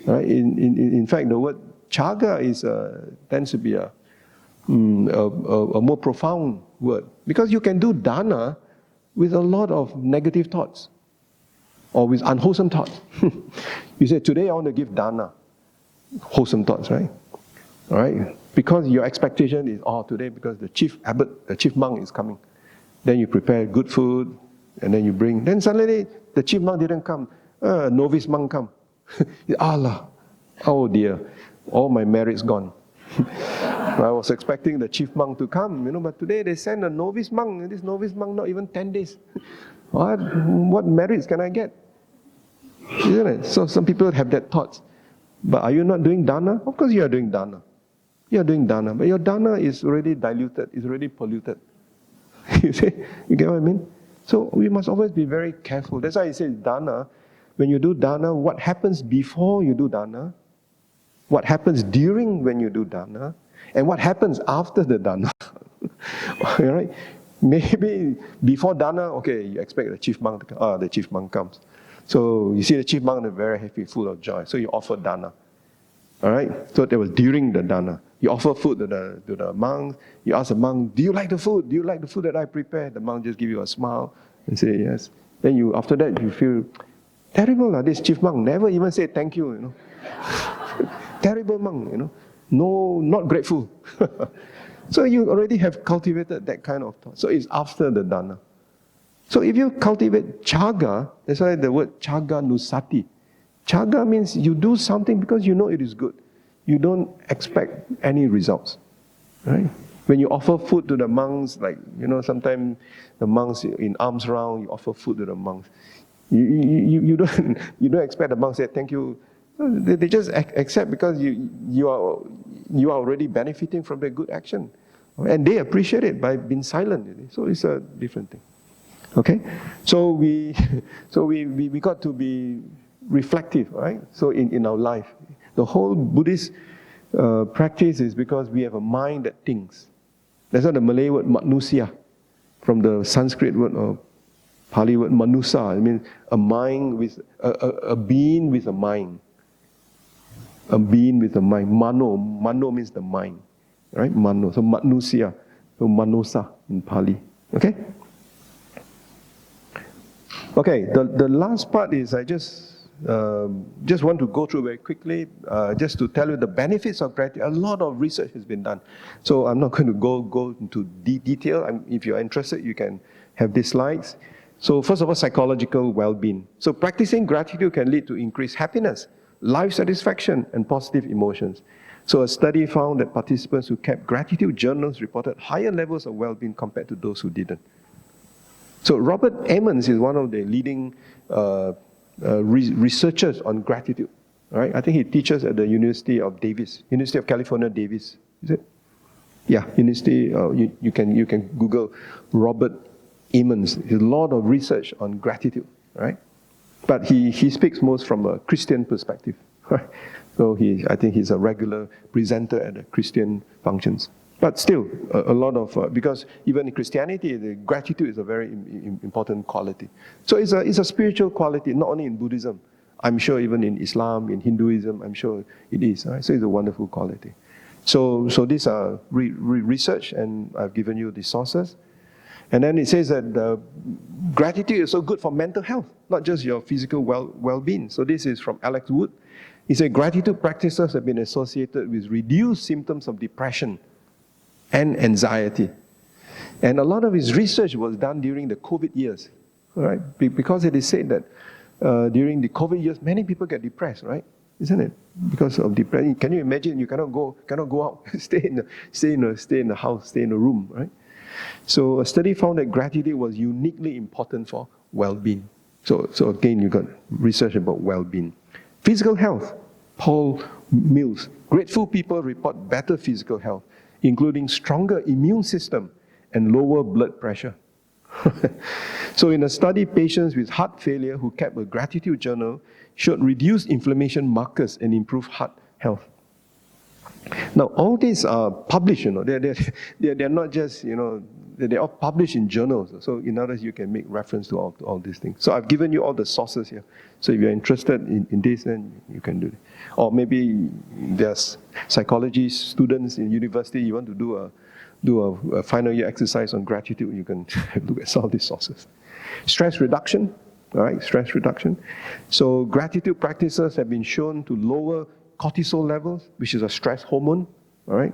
[SPEAKER 1] Right? In fact, the word Chaga tends to be a more profound word. Because you can do Dana with a lot of negative thoughts. Or with unwholesome thoughts. You say, today I want to give Dana. Wholesome thoughts, right? All right? Because your expectation is, today because the chief abbot, the chief monk is coming. Then you prepare good food, and then you bring. Then suddenly, the chief monk didn't come. Novice monk come. Allah, oh dear, all my merit's gone. I was expecting the chief monk to come, but today they send a novice monk, and this novice monk not even 10 days. What merits can I get? Isn't it? So some people have that thought. But are you not doing dana? Of course you are doing dana. You are doing dana, but your dana is already diluted, is already polluted. You see? You get what I mean? So we must always be very careful. That's why it says dana. When you do dana, what happens before you do dana? What happens during when you do dana? And what happens after the dana? Right? Maybe before dana, okay, you expect the chief monk to come. The chief monk comes. So you see the chief monk is very happy, full of joy. So you offer dana. All right? So that was during the dana. You offer food to the monk. You ask the monk, do you like the food? Do you like the food that I prepared? The monk just give you a smile and say yes. Then after that you feel terrible. This chief monk never even say thank you. Terrible monk. No, not grateful. So you already have cultivated that kind of thought. So it's after the dana. So if you cultivate chaga, that's why the word chaga nusati. Chaga means you do something because you know it is good. You don't expect any results. Right? When you offer food to the monks, like, sometimes the monks in alms round, you offer food to the monks. You don't expect the monks to say thank you. They just accept because you are already benefiting from their good action. And they appreciate it by being silent. So it's a different thing. Okay? So we got to be reflective, right? So in our life. The whole Buddhist practice is because we have a mind that thinks. That's why the Malay word manusia, from the Sanskrit word or Pali word manusa, it means a mind with, a being with a mind. A being with a mind. Mano means the mind. Right? Mano. So manusia. So manosa in Pali. Okay? Okay, the last part is I just want to go through very quickly, just to tell you the benefits of gratitude. A lot of research has been done. So I'm not going to go into detail. If you're interested, you can have these slides. So first of all, psychological well-being. So practicing gratitude can lead to increased happiness, life satisfaction, and positive emotions. So a study found that participants who kept gratitude journals reported higher levels of well-being compared to those who didn't. So Robert Emmons is one of the leading researchers on gratitude. Right? I think he teaches at the University of California, Davis. Is it? Yeah, University. You can Google Robert Emmons. There's a lot of research on gratitude. Right? But he speaks most from a Christian perspective. Right? So I think he's a regular presenter at the Christian functions. But still, a lot of, because even in Christianity, the gratitude is a very important quality. So it's a spiritual quality, not only in Buddhism. I'm sure even in Islam, in Hinduism, I'm sure it is. Right? So it's a wonderful quality. So these are research, and I've given you the sources. And then it says that gratitude is so good for mental health, not just your physical well-being. So this is from Alex Wood. He said gratitude practices have been associated with reduced symptoms of depression and anxiety. And a lot of his research was done during the COVID years, right? Because it is said that during the COVID years, many people get depressed, right? isn't it? Because of depression. Can you imagine? You cannot go out, stay in the house, stay in a room, right? So a study found that gratitude was uniquely important for well-being. So again, you got research about well-being. Physical health. Paul Mills. Grateful people report better physical health, including stronger immune system and lower blood pressure. So in a study, patients with heart failure who kept a gratitude journal showed reduced inflammation markers and improved heart health. Now, all these are published, they're not just, they're all published in journals. So in other words, you can make reference to all these things. So I've given you all the sources here. So if you're interested in this, then you can do it. Or maybe there's psychology students in university, you want to do a final year exercise on gratitude, you can look at some of these sources. Stress reduction, all right, stress reduction. So gratitude practices have been shown to lower cortisol levels, which is a stress hormone, all right,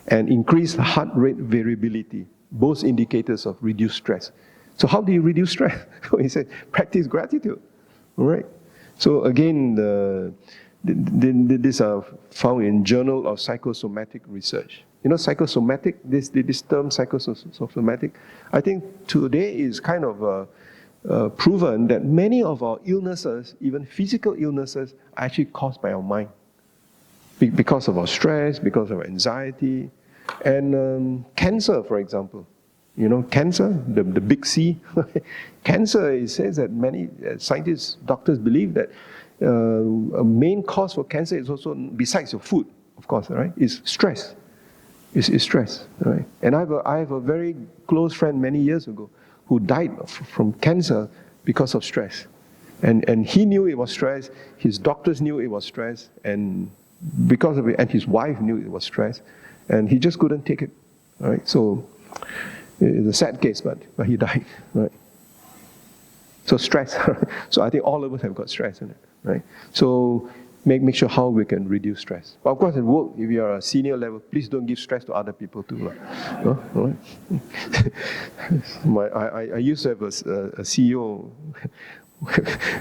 [SPEAKER 1] and increase heart rate variability, both indicators of reduced stress. So how do you reduce stress? He said, practice gratitude, all right. So again, these are found in Journal of Psychosomatic Research. Psychosomatic, this term psychosomatic, I think today is kind of proven that many of our illnesses, even physical illnesses, are actually caused by our mind. Because of our stress, because of our anxiety, and cancer, for example. Cancer, the big C. Cancer, it says that many scientists, doctors believe that a main cause for cancer is also, besides your food, of course, right, is stress. Is stress, right? And I have a very close friend many years ago who died from cancer because of stress. And he knew it was stress, his doctors knew it was stress, and because of it, and his wife knew it was stress, and he just couldn't take it, right? So it's a sad case, but he died, right? So stress. So I think all of us have got stress in it, right? So make sure how we can reduce stress. But of course, at work, if you are a senior level, please don't give stress to other people too. Right? I used to have a CEO.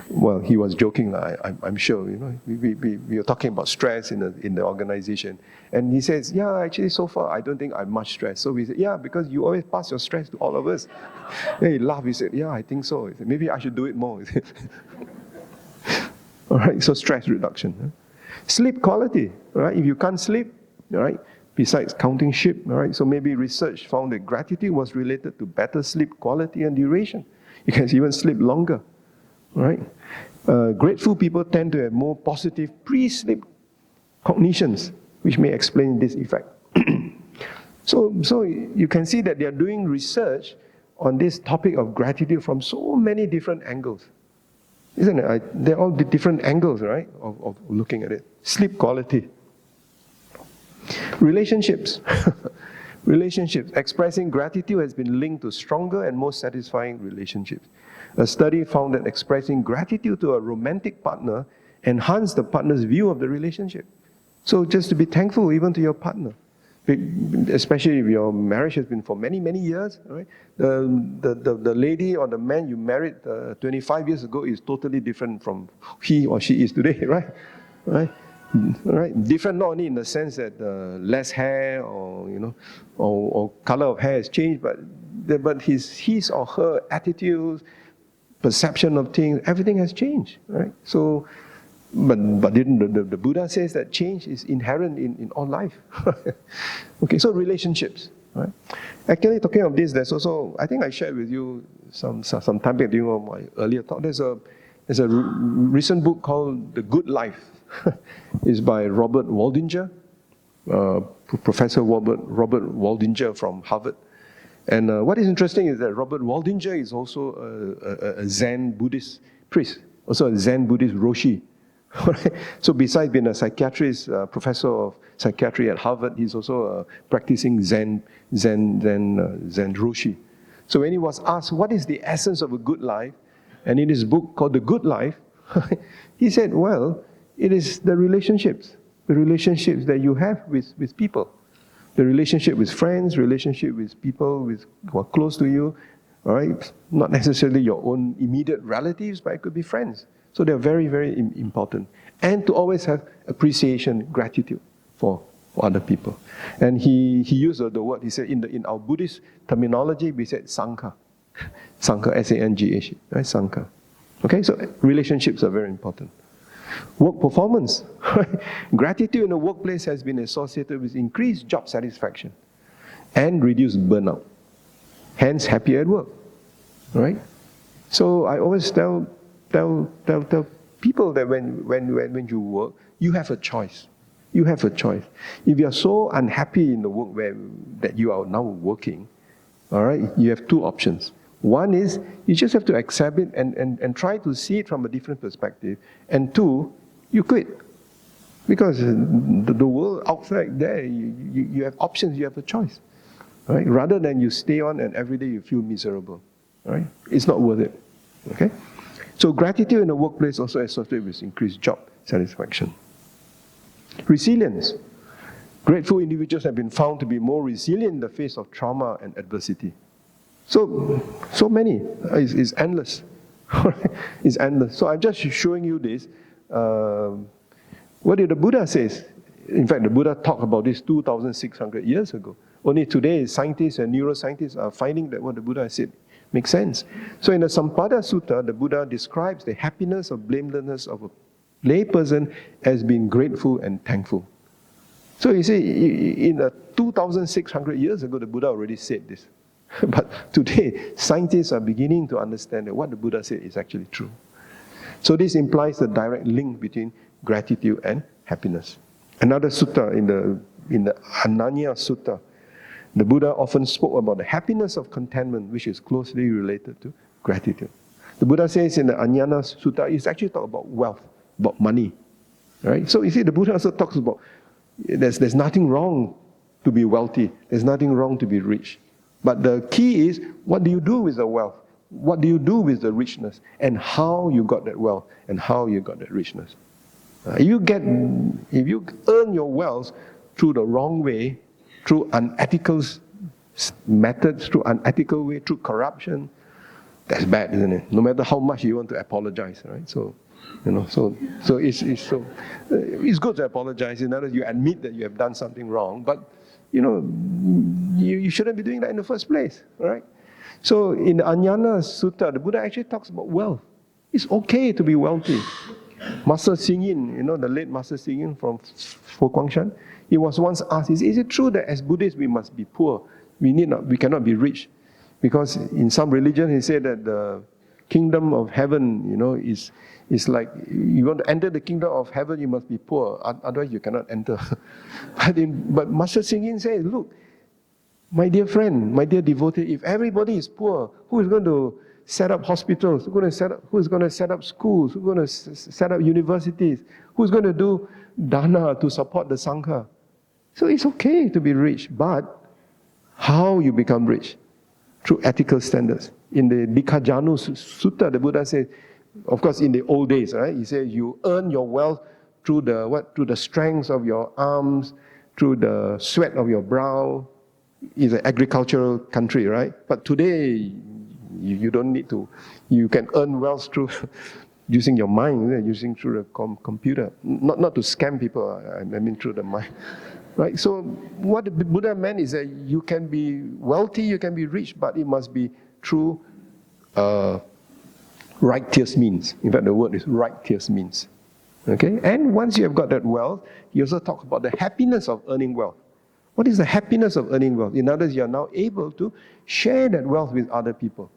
[SPEAKER 1] Well, he was joking. I'm sure. We were talking about stress in the organization, and he says, "Yeah, actually, so far I don't think I'm much stressed." So we said, "Yeah, because you always pass your stress to all of us." And he laughed. He said, "Yeah, I think so." He said, "Maybe I should do it more." All right, so stress reduction. Sleep quality, all right? If you can't sleep, all right, besides counting sheep, all right, so maybe research found that gratitude was related to better sleep quality and duration. You can even sleep longer, all right? Grateful people tend to have more positive pre-sleep cognitions, which may explain this effect. So you can see that they are doing research on this topic of gratitude from so many different angles. Isn't it? They're all the different angles, right, of looking at it. Sleep quality. Relationships. Relationships. Expressing gratitude has been linked to stronger and more satisfying relationships. A study found that expressing gratitude to a romantic partner enhanced the partner's view of the relationship. So just to be thankful even to your partner. Especially if your marriage has been for many, many years, right? The lady or the man you married 25 years ago is totally different from he or she is today, right? Right? Different not only in the sense that less hair or color of hair has changed, but his or her attitudes, perception of things, everything has changed, right? So. But the Buddha says that change is inherent in all life. Okay, so relationships. Right? Actually, talking of this, there's also, I think I shared with you some time back during my earlier talk. There's a recent book called The Good Life. It's by Robert Waldinger, Professor Robert Waldinger from Harvard. And what is interesting is that Robert Waldinger is also a Zen Buddhist priest, also a Zen Buddhist Roshi. So besides being a psychiatrist, professor of psychiatry at Harvard, he's also a practicing Zen Roshi. So when he was asked, what is the essence of a good life? And in his book called The Good Life, he said, well, it is the relationships that you have with people. The relationship with friends, relationship with people who are close to you, all right? Not necessarily your own immediate relatives, but it could be friends. So they're very, very important. and to always have appreciation, gratitude for other people. And he used the word, he said, in our Buddhist terminology, we said Sangha. Sangha, S-A-N-G-H, right? Sangha. Okay, so relationships are very important. Work performance. Gratitude in the workplace has been associated with increased job satisfaction and reduced burnout. Hence, happy at work. Right? So I always tell people that when you work, you have a choice. You have a choice. If you are so unhappy in the work that you are now working, all right, you have two options. One is, you just have to accept it and try to see it from a different perspective. And two, you quit. Because the world outside there, you have options, you have a choice. Right? Rather than you stay on and every day you feel miserable. Right? It's not worth it. Okay? So gratitude in the workplace also associated with increased job satisfaction. Resilience. Grateful individuals have been found to be more resilient in the face of trauma and adversity. So many. It's endless. It's endless. So I'm just showing you this. What did the Buddha say? In fact, the Buddha talked about this 2,600 years ago. Only today, scientists and neuroscientists are finding that what the Buddha said makes sense. So in the Sampada Sutta, the Buddha describes the happiness or blamelessness of a layperson as being grateful and thankful. So you see, in 2,600 years ago, the Buddha already said this. But today, scientists are beginning to understand that what the Buddha said is actually true. So this implies a direct link between gratitude and happiness. Another sutta in the Ananya Sutta, the Buddha often spoke about the happiness of contentment, which is closely related to gratitude. The Buddha says in the Anyana Sutta, it's actually talk about wealth, about money. Right? So you see, the Buddha also talks about there's nothing wrong to be wealthy. There's nothing wrong to be rich. But the key is, what do you do with the wealth? What do you do with the richness? And how you got that wealth and how you got that richness. If you earn your wealth through the wrong way, through unethical methods, through unethical way, through corruption, that's bad, isn't it? No matter how much you want to apologize, right? So it's good to apologize. In other words, you admit that you have done something wrong, but you shouldn't be doing that in the first place, right? So in the Anyana Sutta, the Buddha actually talks about wealth. It's okay to be wealthy. Master Xing, the late Master Xing from Fo Guangshan, he was once asked, is it true that as Buddhists we must be poor? We cannot be rich. Because in some religion he said that the kingdom of heaven, is like, you want to enter the kingdom of heaven, you must be poor, otherwise you cannot enter. But Master Xing says, look, my dear friend, my dear devotee, if everybody is poor, who is going to set up hospitals? Who is going to set up schools? Who is going to set up universities? Who is going to do dana to support the Sangha? So it's okay to be rich, but how you become rich? Through ethical standards. In the Dikajanu Sutta, the Buddha says, of course in the old days, right? He says you earn your wealth through the strength of your arms, through the sweat of your brow. It's an agricultural country, right? But today, you don't need to. You can earn wealth through using your mind, using through the computer. Not to scam people, I mean through the mind. Right? So what the Buddha meant is that you can be wealthy, you can be rich, but it must be through righteous means. In fact, the word is righteous means. Okay? And once you have got that wealth, he also talks about the happiness of earning wealth. What is the happiness of earning wealth? In other words, you are now able to share that wealth with other people.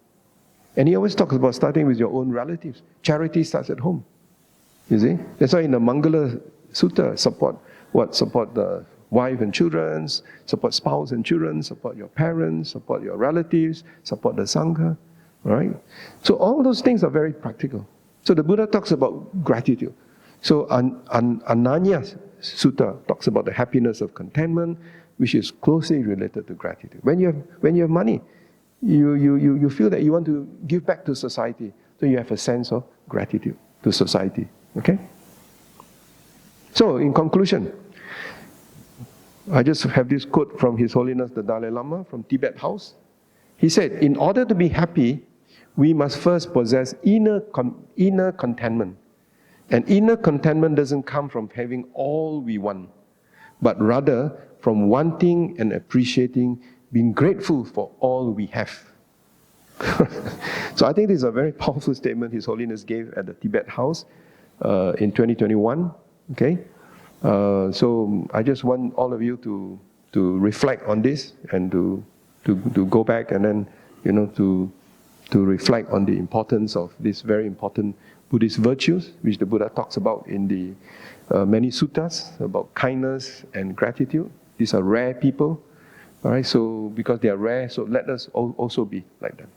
[SPEAKER 1] And he always talks about starting with your own relatives. Charity starts at home. You see? That's why in the Mangala Sutta, support the wife and children, support spouse and children, support your parents, support your relatives, support the Sangha. Right? So all those things are very practical. So the Buddha talks about gratitude. So Ananya Sutta talks about the happiness of contentment, which is closely related to gratitude. When you have money, you feel that you want to give back to society, so you have a sense of gratitude to society. Okay? So in conclusion, I just have this quote from His Holiness the Dalai Lama from Tibet House. He said, in order to be happy, we must first possess inner contentment. And inner contentment doesn't come from having all we want, but rather from wanting and appreciating, being grateful for all we have. So I think this is a very powerful statement His Holiness gave at the Tibet House in 2021. Okay, so I just want all of you to reflect on this and to go back and then to reflect on the importance of these very important Buddhist virtues, which the Buddha talks about in the many suttas about kindness and gratitude. These are rare people, all right? So because they are rare, so let us also be like that.